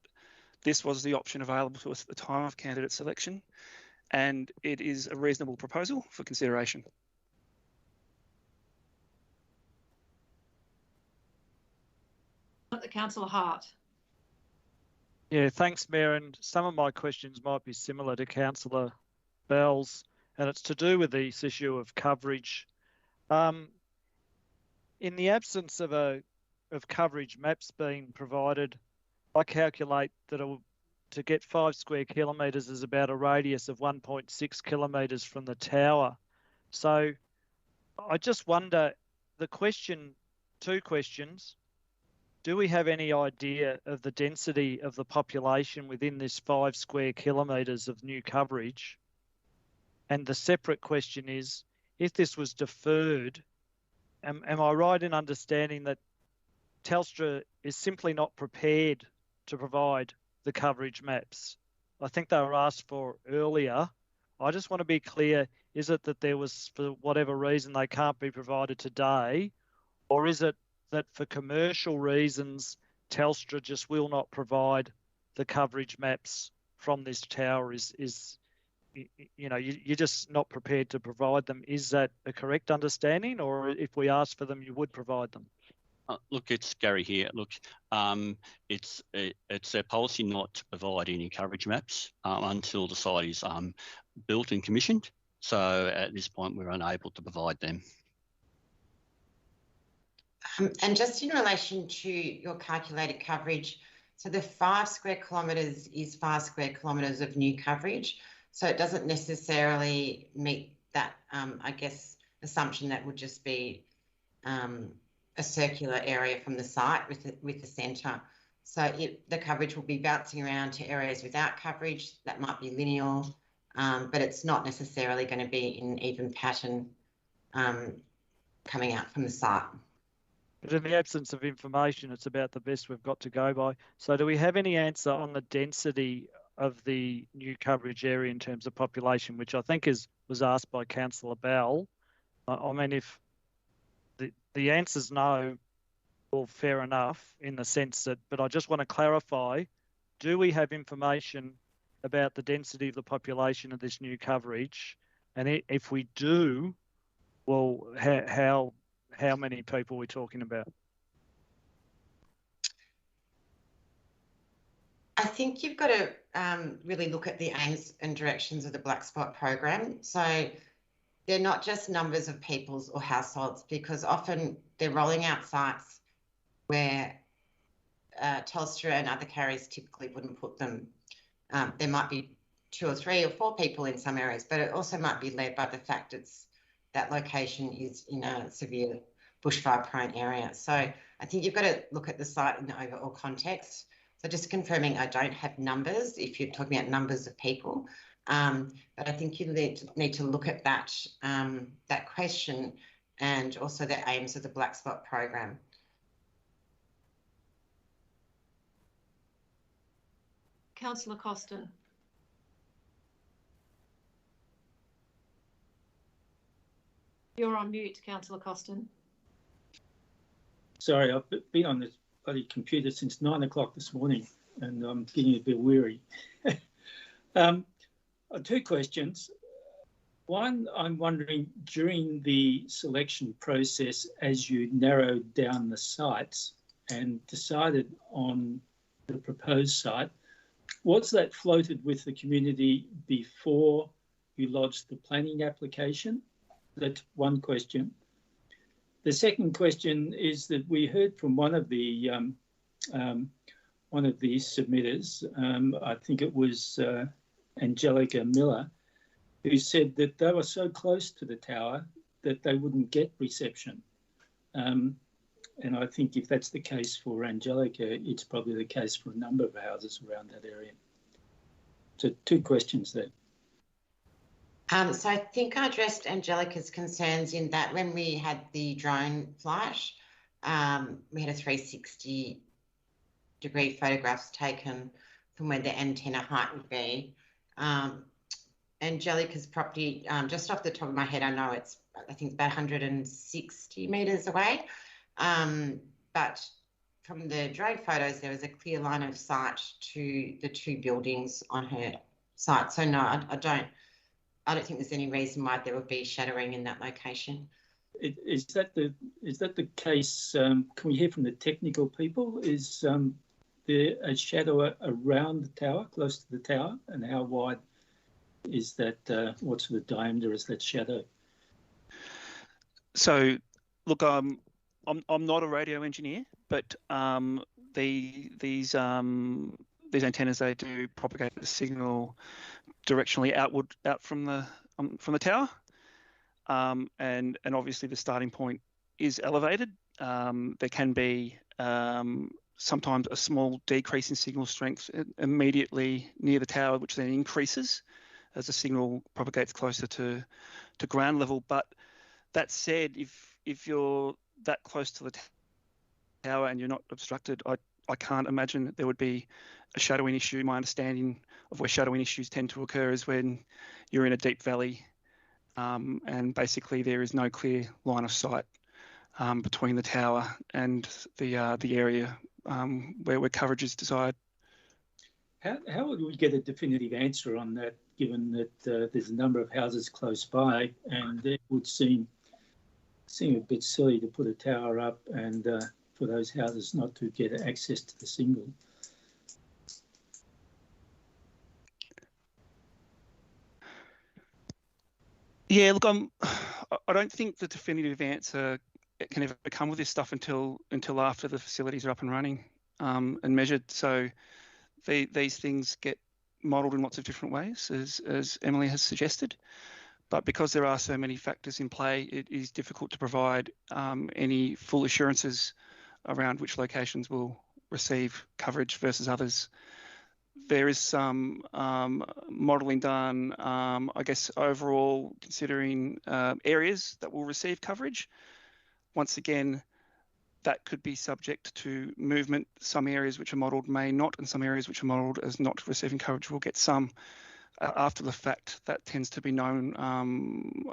this was the option available to us at the time of candidate selection, and it is a reasonable proposal for consideration. Councillor Hart. Yeah, thanks, Mayor. And some of my questions might be similar to Councillor Bell's, and it's to do with this issue of coverage. In the absence of coverage maps being provided, I calculate that to get 5 square kilometres is about a radius of 1.6 kilometres from the tower. So I just wonder, two questions. Do we have any idea of the density of the population within this 5 square kilometres of new coverage? And the separate question is, if this was deferred, am I right in understanding that Telstra is simply not prepared to provide the coverage maps? I think they were asked for earlier. I just want to be clear, is it that there was, for whatever reason, they can't be provided today, or is it that for commercial reasons, Telstra just will not provide the coverage maps from this tower? You're just not prepared to provide them. Is that a correct understanding, or if we asked for them, you would provide them? Look, it's Gary here. Look, it's their policy not to provide any coverage maps until the site is built and commissioned. So at this point, we're unable to provide them. And just in relation to your calculated coverage, so the 5 square kilometres is 5 square kilometres of new coverage. So it doesn't necessarily meet that, I guess, assumption that would just be a circular area from the site with the centre. So the coverage will be bouncing around to areas without coverage that might be linear, but it's not necessarily going to be in even pattern coming out from the site. But in the absence of information, it's about the best we've got to go by. So do we have any answer on the density of the new coverage area in terms of population, which I think was asked by Councillor Bell? I mean, if the answer's no, well, fair enough in the sense that, but I just want to clarify, do we have information about the density of the population of this new coverage? And if we do, well, how many people are we talking about? I think you've got to really look at the aims and directions of the Black Spot program. So they're not just numbers of peoples or households, because often they're rolling out sites where Telstra and other carriers typically wouldn't put them. There might be 2 or 3 or 4 people in some areas, but it also might be led by the fact that location is in a severe bushfire prone area. So I think you've got to look at the site in the overall context. So just confirming, I don't have numbers if you're talking about numbers of people, but I think you need to look at that question and also the aims of the Black Spot program. Councillor Costin. You're on mute, Councillor Costin. Sorry, I've been on this bloody computer since 9 o'clock this morning and I'm getting a bit weary. 2 questions. One, I'm wondering, during the selection process, as you narrowed down the sites and decided on the proposed site, was that floated with the community before you lodged the planning application? That's one question. The second question is that we heard from one of the submitters, I think it was Angelica Miller, who said that they were so close to the tower that they wouldn't get reception. And I think if that's the case for Angelica, it's probably the case for a number of houses around that area. So 2 questions there. So I think I addressed Angelica's concerns in that when we had the drone flight, we had a 360-degree photographs taken from where the antenna height would be. Angelica's property, just off the top of my head, I know I think it's about 160 metres away. But from the drone photos, there was a clear line of sight to the two buildings on her site. So no, I don't think there's any reason why there would be shadowing in that location. Is that the case? Can we hear from the technical people? Is there a shadow around the tower, close to the tower, and how wide is that? What sort of diameter is that shadow? So, look, I'm not a radio engineer, but these antennas, they do propagate the signal directionally out from the tower, and obviously the starting point is elevated. There can be sometimes a small decrease in signal strength immediately near the tower, which then increases as the signal propagates closer to ground level. But that said, if you're that close to the tower and you're not obstructed, I can't imagine that there would be a shadowing issue. My understanding of where shadowing issues tend to occur is when you're in a deep valley, and basically there is no clear line of sight between the tower and the area where coverage is desired. How would we get a definitive answer on that, given that there's a number of houses close by, and it would seem a bit silly to put a tower up and for those houses not to get access to the signal? Yeah, look, I don't think the definitive answer can ever come with this stuff until after the facilities are up and running and measured. So these things get modelled in lots of different ways, as Emily has suggested. But because there are so many factors in play, it is difficult to provide any full assurances around which locations will receive coverage versus others. There is some modelling done, I guess, overall considering areas that will receive coverage. Once again, that could be subject to movement. Some areas which are modelled may not, and some areas which are modelled as not receiving coverage will get some. After the fact, that tends to be known,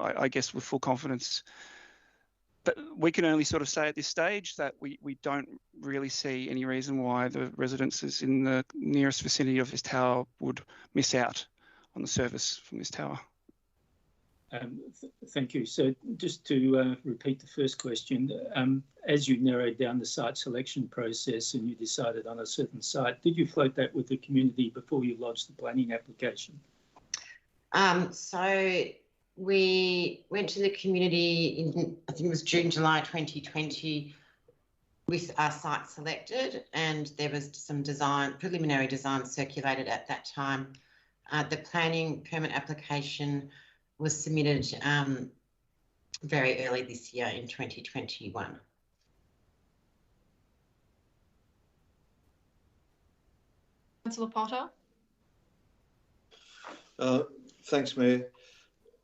I guess, with full confidence. But we can only sort of say at this stage that we don't really see any reason why the residences in the nearest vicinity of this tower would miss out on the service from this tower. Thank you. So just to repeat the first question, as you narrowed down the site selection process and you decided on a certain site, did you float that with the community before you lodged the planning application? So we went to the community in, I think it was June, July 2020, with our site selected, and there was some preliminary design circulated at that time. The planning permit application was submitted very early this year in 2021. Councillor Potter. Thanks, Mayor.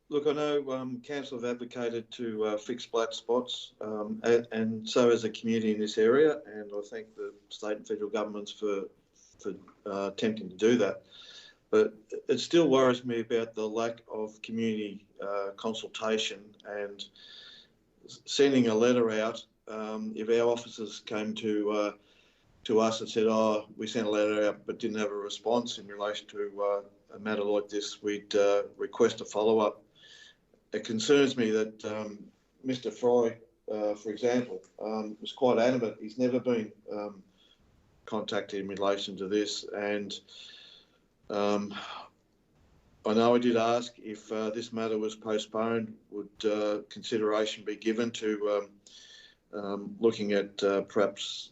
Look, I know council have advocated to fix black spots, and so has the community in this area, and I thank the state and federal governments for attempting to do that. But it still worries me about the lack of community consultation and sending a letter out. If our officers came to us and said, "Oh, we sent a letter out but didn't have a response in relation to a matter like this," we'd request a follow-up. It concerns me that Mr. Fry, for example, was quite adamant. He's never been contacted in relation to this, and I know I did ask if this matter was postponed, would consideration be given to looking at perhaps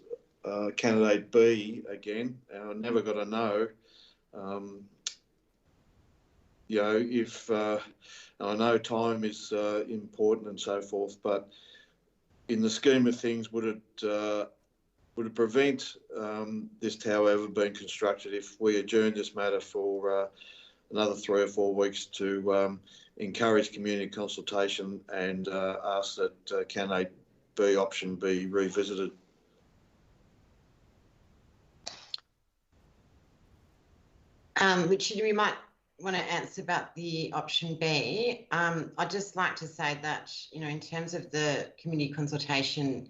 candidate B again? And I never got a no. You know, if I know time is important and so forth, but in the scheme of things, would it prevent this tower ever being constructed if we adjourn this matter for another 3 or 4 weeks to encourage community consultation and ask that candidate B option be revisited? Richard, we might want to answer about the option B. I'd just like to say that, you know, in terms of the community consultation,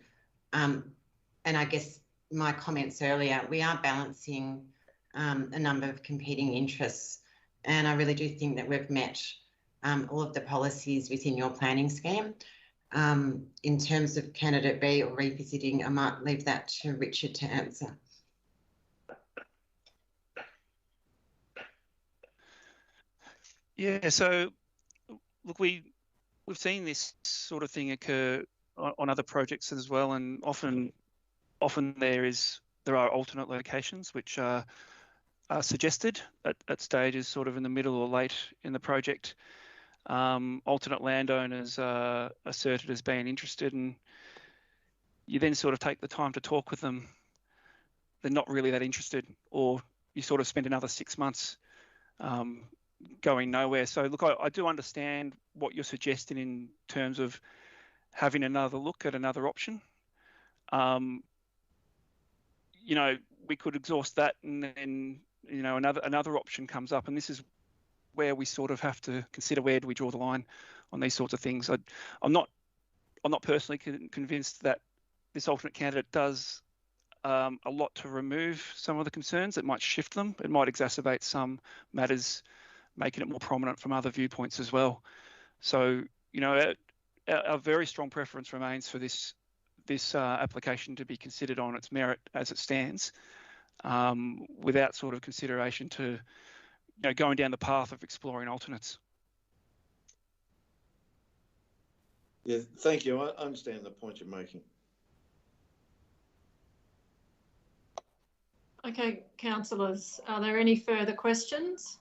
And I guess my comments earlier, we are balancing a number of competing interests. And I really do think that we've met all of the policies within your planning scheme. In terms of candidate B or revisiting, I might leave that to Richard to answer. Yeah, so look, we've seen this sort of thing occur on other projects as well, and often there are alternate locations which are suggested at stages sort of in the middle or late in the project. Alternate landowners are asserted as being interested, and you then sort of take the time to talk with them. They're not really that interested, or you sort of spend another 6 months going nowhere. So look, I do understand what you're suggesting in terms of having another look at another option. You know, we could exhaust that, and then another option comes up, and this is where we sort of have to consider where do we draw the line on these sorts of things. I'm not personally convinced that this alternate candidate does a lot to remove some of the concerns. It might shift them. It might exacerbate some matters, making it more prominent from other viewpoints as well. So, our very strong preference remains for this application to be considered on its merit as it stands, without sort of consideration to going down the path of exploring alternates. Yeah, thank you. I understand the point you're making. Okay, councillors, are there any further questions?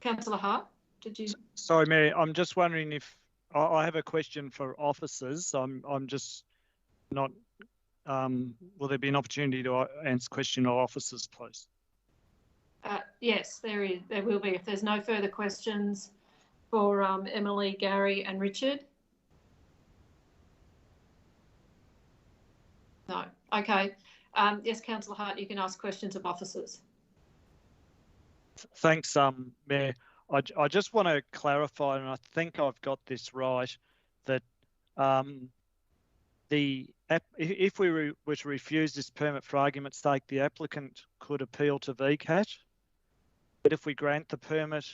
Councillor Hart, did you? Sorry, Mayor, I'm just wondering if I have a question for officers. I'm just not. Will there be an opportunity to answer question of officers, please? Yes, there is. There will be. If there's no further questions for Emily, Gary, and Richard. No. Okay. Yes, Councillor Hart, you can ask questions of officers. Thanks, Mayor. I just want to clarify, and I think I've got this right, that if we were to refuse this permit for argument's sake, the applicant could appeal to VCAT. But if we grant the permit,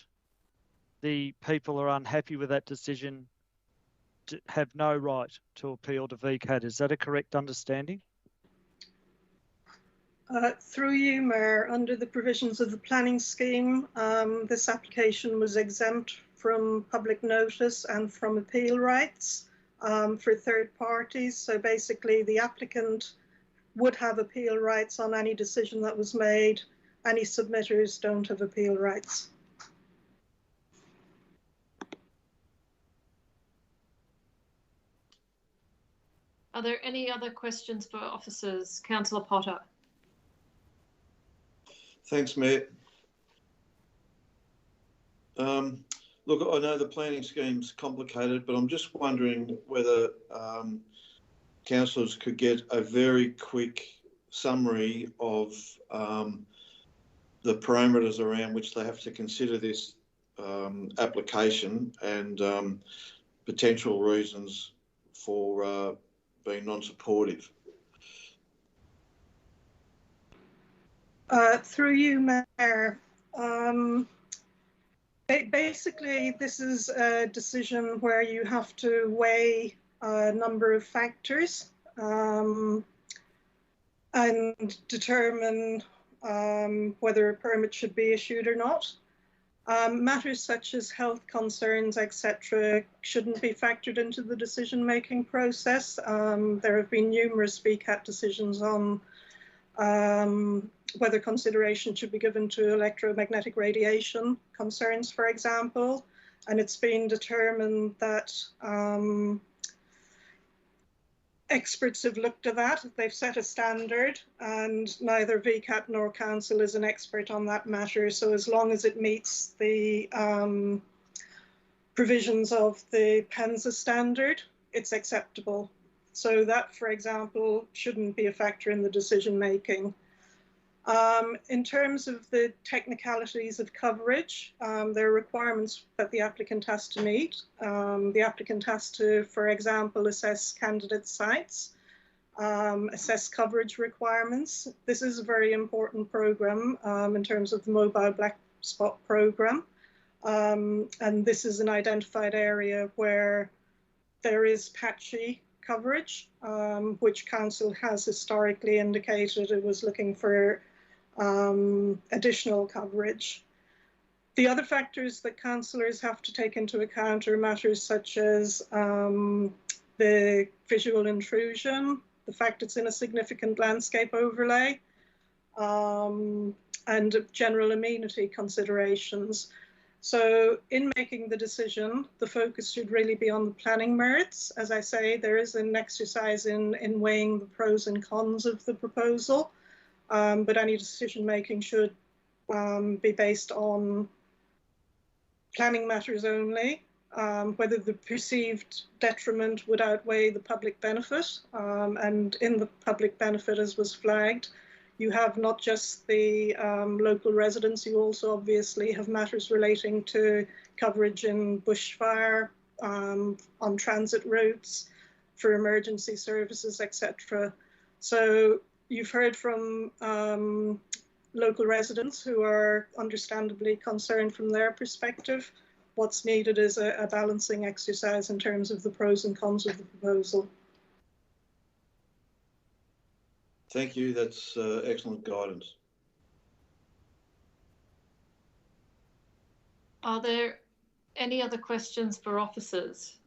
the people are unhappy with that decision, have no right to appeal to VCAT. Is that a correct understanding? Through you, Mayor, under the provisions of the planning scheme, this application was exempt from public notice and from appeal rights for third parties. So basically the applicant would have appeal rights on any decision that was made. Any submitters don't have appeal rights. Are there any other questions for officers? Councillor Potter. Thanks, Mayor. Look, I know the planning scheme's complicated, but I'm just wondering whether councillors could get a very quick summary of the parameters around which they have to consider this application and potential reasons for being non-supportive. Through you, Mayor. Basically, this is a decision where you have to weigh a number of factors and determine whether a permit should be issued or not. Matters such as health concerns, etc., shouldn't be factored into the decision-making process. There have been numerous VCAT decisions on whether consideration should be given to electromagnetic radiation concerns, for example, and it's been determined that experts have looked at that. They've set a standard, and neither VCAT nor Council is an expert on that matter. So as long as it meets the provisions of the PENSA standard, it's acceptable. So that, for example, shouldn't be a factor in the decision making. In terms of the technicalities of coverage, there are requirements that the applicant has to meet. The applicant has to, for example, assess candidate sites, assess coverage requirements. This is a very important program in terms of the mobile black spot program. And this is an identified area where there is patchy coverage, which council has historically indicated it was looking for additional coverage. The other factors that councillors have to take into account are matters such as the visual intrusion, the fact it's in a significant landscape overlay, and general amenity considerations. So in making the decision, the focus should really be on the planning merits. As I say, there is an exercise in weighing the pros and cons of the proposal, but any decision making should be based on planning matters only, whether the perceived detriment would outweigh the public benefit. And in the public benefit, as was flagged, you have not just the local residents, you also obviously have matters relating to coverage in bushfire, on transit routes, for emergency services, etc. So you've heard from local residents who are understandably concerned from their perspective. What's needed is a balancing exercise in terms of the pros and cons of the proposal. Thank you. That's excellent guidance. Are there any other questions for officers?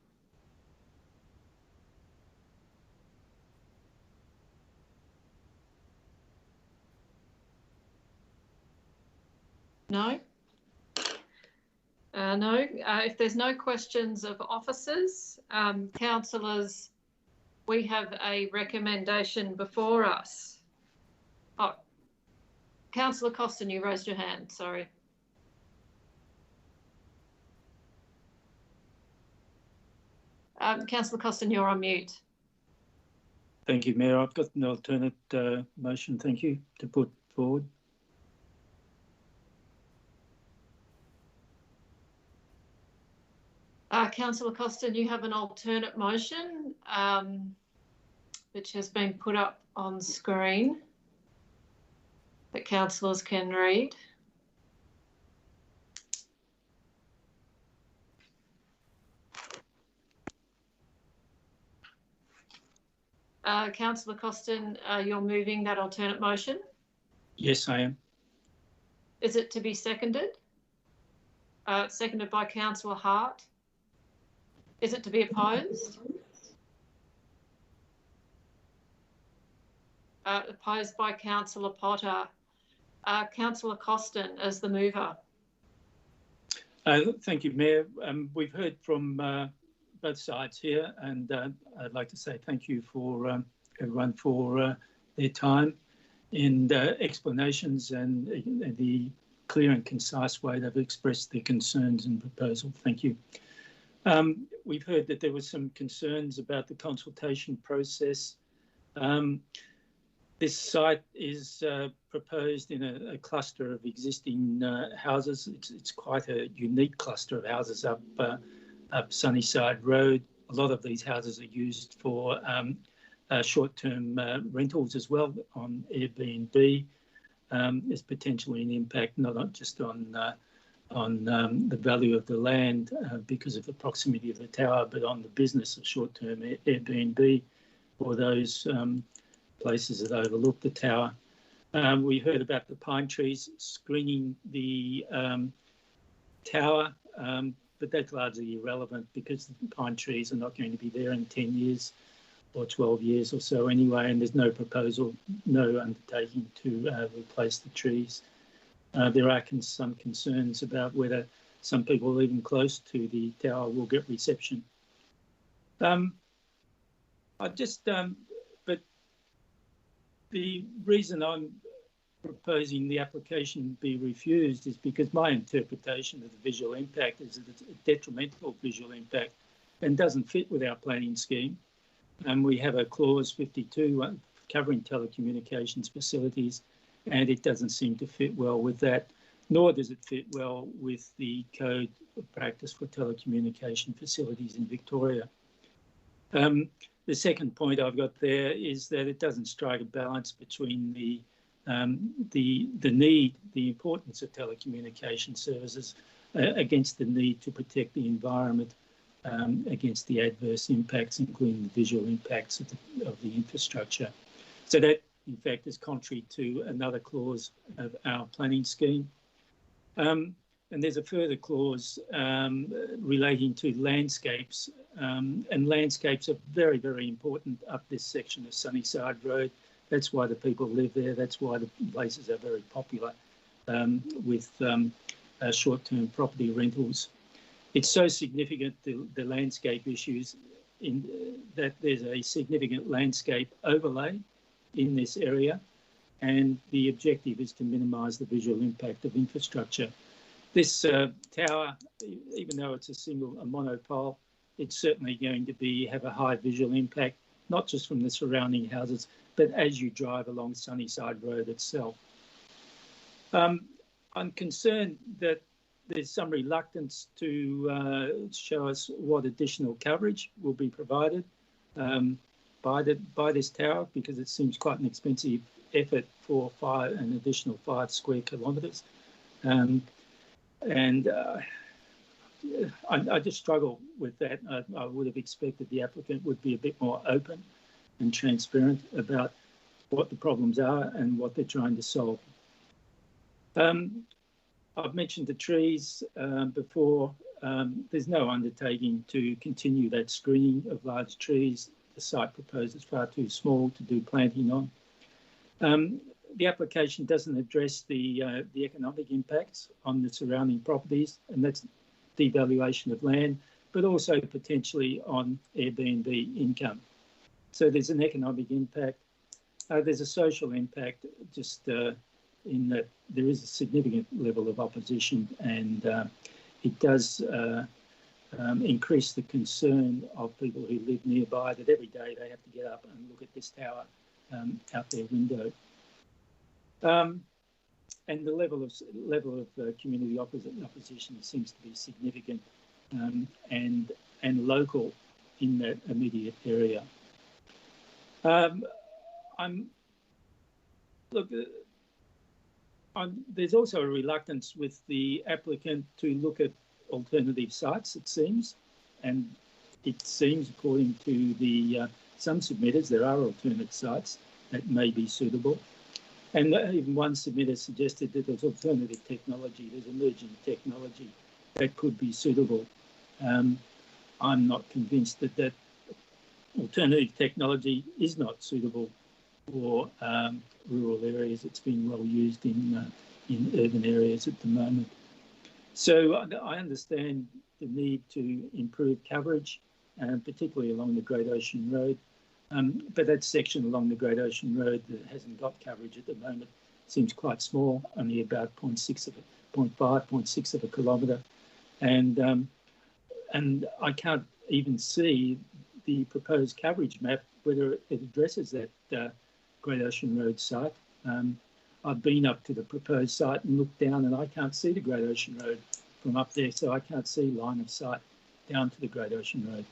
No? No. If there's no questions of officers, councillors, we have a recommendation before us. Oh, Councillor Costin, you raised your hand, sorry. Councillor Costin, you're on mute. Thank you, Mayor. I've got an alternate motion, thank you, to put forward. Councillor Costin, you have an alternate motion which has been put up on screen that councillors can read. Councillor Costin, you're moving that alternate motion? Yes, I am. Is it to be seconded? Seconded by Councillor Hart. Is it to be opposed? Opposed by Councillor Potter. Councillor Costin as the mover. Thank you, Mayor. We've heard from both sides here, and I'd like to say thank you for everyone for their time and explanations and the clear and concise way they've expressed their concerns and proposal. Thank you. We've heard that there were some concerns about the consultation process. This site is proposed in a cluster of existing houses. It's quite a unique cluster of houses up Sunnyside Road. A lot of these houses are used for short-term rentals as well on Airbnb. There's potentially an impact not just on the value of the land because of the proximity of the tower, but on the business of short-term Airbnb or those places that overlook the tower. We heard about the pine trees screening the tower, but that's largely irrelevant because the pine trees are not going to be there in 10 years or 12 years or so anyway, and there's no proposal, no undertaking to replace the trees. There are some concerns about whether some people living close to the tower will get reception. But the reason I'm proposing the application be refused is because my interpretation of the visual impact is that it's a detrimental visual impact and doesn't fit with our planning scheme. And we have a clause 52 covering telecommunications facilities, and it doesn't seem to fit well with that, nor does it fit well with the Code of Practice for Telecommunication Facilities in Victoria. The second point I've got there is that it doesn't strike a balance between the need, the importance of telecommunication services against the need to protect the environment against the adverse impacts, including the visual impacts of the infrastructure. So that, in fact, is contrary to another clause of our planning scheme. And there's a further clause relating to landscapes, and landscapes are very, very important up this section of Sunnyside Road. That's why the people live there. That's why the places are very popular with short-term property rentals. It's so significant, the landscape issues, that there's a significant landscape overlay in this area, and the objective is to minimise the visual impact of infrastructure. This tower, even though it's a monopole, it's certainly going to have a high visual impact, not just from the surrounding houses, but as you drive along Sunnyside Road itself. I'm concerned that there's some reluctance to show us what additional coverage will be provided by this tower, because it seems quite an expensive effort for an additional 5 square kilometres. I just struggle with that. I would have expected the applicant would be a bit more open and transparent about what the problems are and what they're trying to solve. I've mentioned the trees before. There's no undertaking to continue that screening of large trees. The site proposed is far too small to do planting on. The application doesn't address the economic impacts on the surrounding properties, and that's devaluation of land, but also potentially on Airbnb income. So there's an economic impact. There's a social impact, just in that there is a significant level of opposition, and it does increase the concern of people who live nearby, that every day they have to get up and look at this tower out their window. And the level of community opposition seems to be significant and local in that immediate area. There's also a reluctance with the applicant to look at alternative sites, it seems, and it seems, according to some submitters, there are alternate sites that may be suitable. And even one submitter suggested that there's alternative technology, there's emerging technology that could be suitable. I'm not convinced that alternative technology is not suitable for rural areas. It's being well used in urban areas at the moment. So I understand the need to improve coverage, particularly along the Great Ocean Road. But that section along the Great Ocean Road that hasn't got coverage at the moment seems quite small, only about 0.6 of a kilometre. And I can't even see the proposed coverage map, whether it addresses that Great Ocean Road site. I've been up to the proposed site and looked down, and I can't see the Great Ocean Road from up there, so I can't see line of sight down to the Great Ocean Road.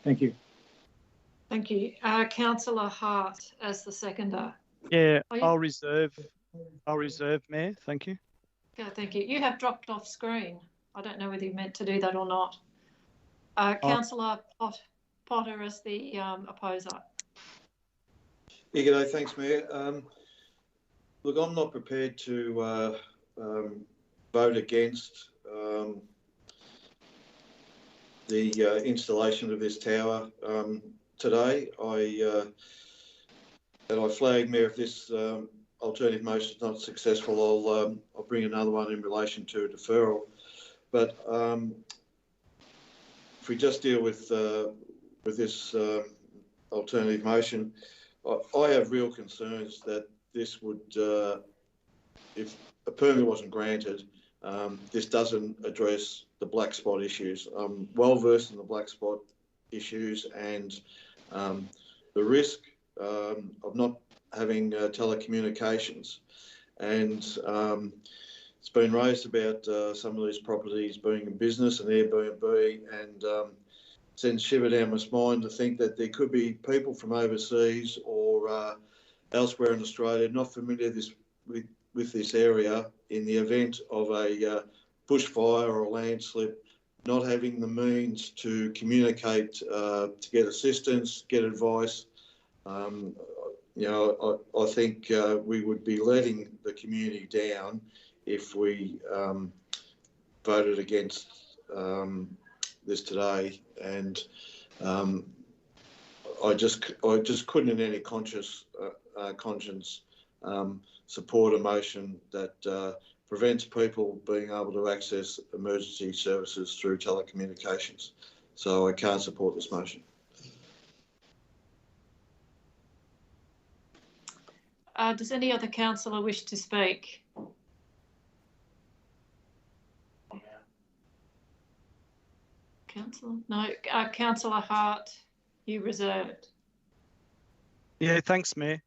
Thank you. Thank you. Councillor Hart as the seconder. Yeah, I'll reserve, Mayor. Thank you. Okay, thank you. You have dropped off screen. I don't know whether you meant to do that or not. Councillor Potter as the opposer. Yeah, g'day. Thanks, Mayor. Look, I'm not prepared to vote against the installation of this tower today. I flag, Mayor, if this alternative motion is not successful, I'll bring another one in relation to a deferral. But if we just deal with this alternative motion, I have real concerns that this would, if a permit wasn't granted, this doesn't address the black spot issues. I'm well versed in the black spot issues, and the risk of not having telecommunications. And it's been raised about some of these properties being in business and Airbnb, and sends shiver down my spine to think that there could be people from overseas or elsewhere in Australia not familiar with this area in the event of a bushfire or a landslip, not having the means to communicate, to get assistance, get advice. I think we would be letting the community down if we voted against this today, and I just couldn't in any conscience support a motion that prevents people being able to access emergency services through telecommunications. So I can't support this motion. Does any other councillor wish to speak? Councillor? No. Councillor Hart, you reserved. Yeah, thanks, Mayor.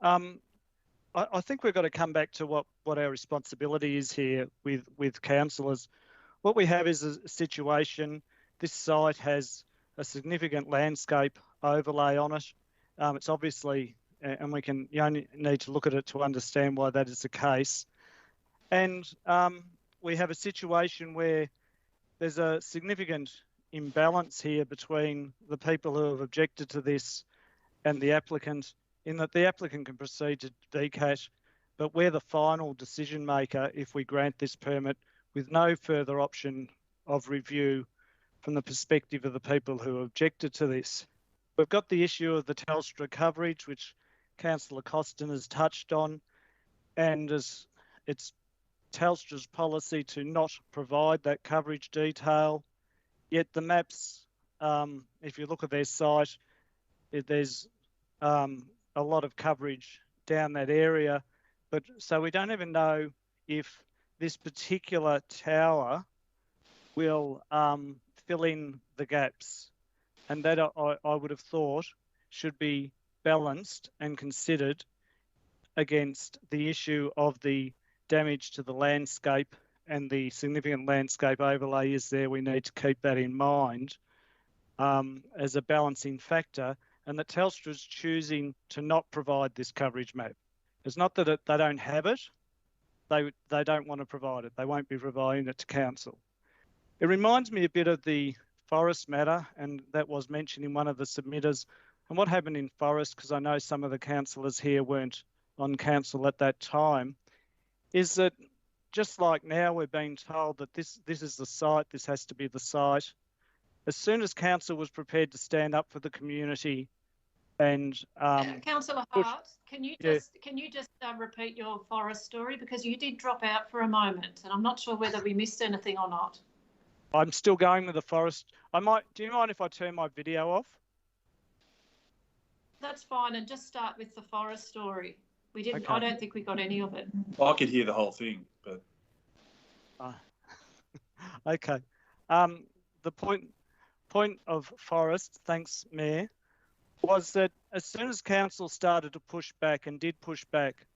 I think we've got to come back to what our responsibility is here with councillors. What we have is a situation, this site has a significant landscape overlay on it. It's obviously, and you only need to look at it to understand why that is the case. And we have a situation where there's a significant imbalance here between the people who have objected to this and the applicant, in that the applicant can proceed to decash, but we're the final decision maker if we grant this permit with no further option of review from the perspective of the people who objected to this. We've got the issue of the Telstra coverage, which Councillor Costin has touched on, and as it's Telstra's policy to not provide that coverage detail, yet the maps, if you look at their site, there's a lot of coverage down that area, but so we don't even know if this particular tower will fill in the gaps, and that I would have thought should be balanced and considered against the issue of the damage to the landscape and the significant landscape overlay is there. We need to keep that in mind as a balancing factor, and that Telstra is choosing to not provide this coverage map. It's not that they don't have it, they don't want to provide it. They won't be providing it to council. It reminds me a bit of the forest matter, and that was mentioned in one of the submitters. And what happened in forest, because I know some of the councillors here weren't on council at that time, is that just like now we're being told that this is the site, this has to be the site. As soon as council was prepared to stand up for the community and Councillor Hart, can you just repeat your forest story, because you did drop out for a moment and I'm not sure whether we missed anything or not. I'm still going with the forest. Do you mind if I turn my video off? That's fine, and just start with the forest story. We didn't. Okay. I don't think we got any of it. I could hear the whole thing, but okay. The point of forest, thanks, Mayor, was that as soon as council started to push back and did push back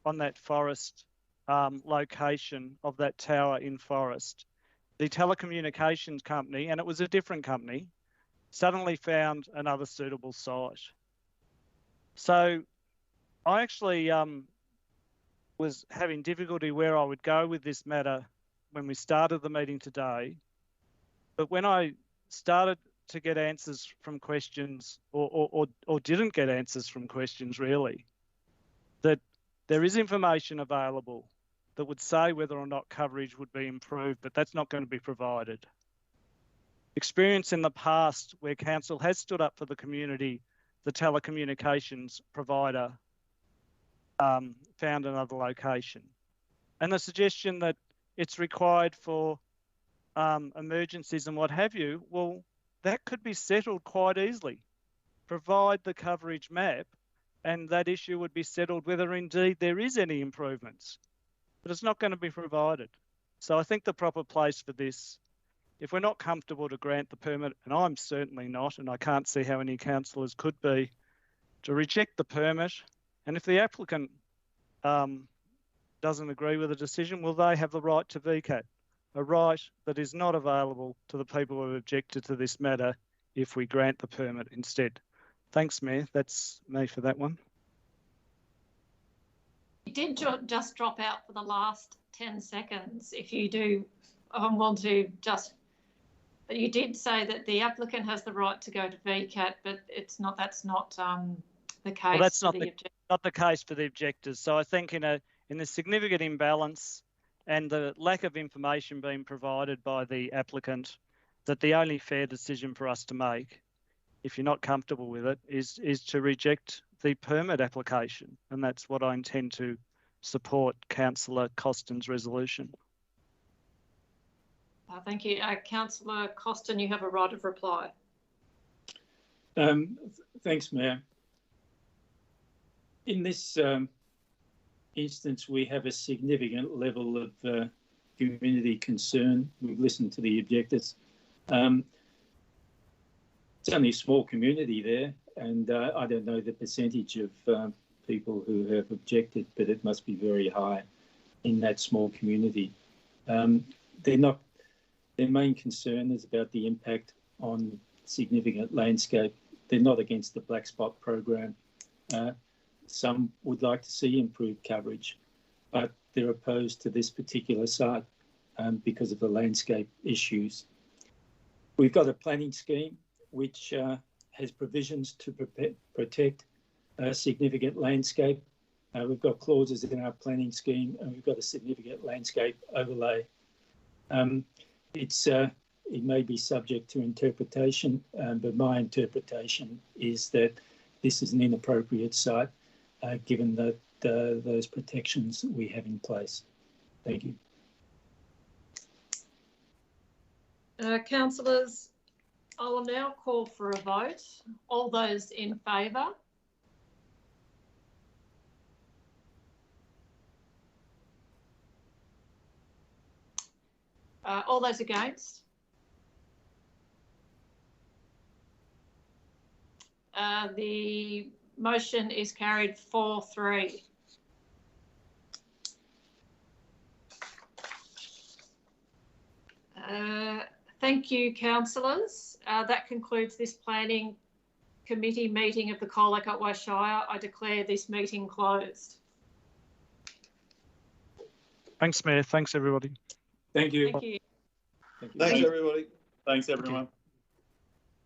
on that forest location of that tower in forest, the telecommunications company, and it was a different company, suddenly found another suitable site. So I actually was having difficulty where I would go with this matter when we started the meeting today. But when I started to get answers from questions or didn't get answers from questions really, that there is information available that would say whether or not coverage would be improved, but that's not going to be provided. Experience in the past where council has stood up for the community, the telecommunications provider found another location. And the suggestion that it's required for emergencies and what have you, well, that could be settled quite easily. Provide the coverage map and that issue would be settled whether indeed there is any improvements. But it's not going to be provided. So I think the proper place for this, if we're not comfortable to grant the permit, and I'm certainly not, and I can't see how any councillors could be, to reject the permit And if the applicant doesn't agree with the decision, will they have the right to VCAT, a right that is not available to the people who have objected to this matter if we grant the permit instead? Thanks, Mayor. That's me for that one. You did just drop out for the last 10 seconds. If you do want to just, but you did say that the applicant has the right to go to VCAT, but it's not. That's not the case. Well, that's not the case for the objectors. So I think in the significant imbalance and the lack of information being provided by the applicant, that the only fair decision for us to make, if you're not comfortable with it, is to reject the permit application. And that's what I intend to support Councillor Costin's resolution. Thank you. Councillor Costin, you have a right of reply. Thanks, Mayor. In this instance, we have a significant level of community concern. We've listened to the objectors. It's only a small community there, and I don't know the percentage of people who have objected, but it must be very high in that small community. Their main concern is about the impact on significant landscape. They're not against the black spot program. Some would like to see improved coverage, but they're opposed to this particular site because of the landscape issues. We've got a planning scheme which has provisions to protect significant landscape. We've got clauses in our planning scheme, and we've got a significant landscape overlay. It may be subject to interpretation, but my interpretation is that this is an inappropriate site given that those protections we have in place. Thank you. Councillors, I will now call for a vote. All those in favour? All those against? The motion is carried 4-3. Thank you, councillors. That concludes this planning committee meeting of the Colac Otway Shire. I declare this meeting closed. Thanks, Mayor. Thanks, everybody. Thank you. Thank you. Thanks, everybody. Thanks, everyone.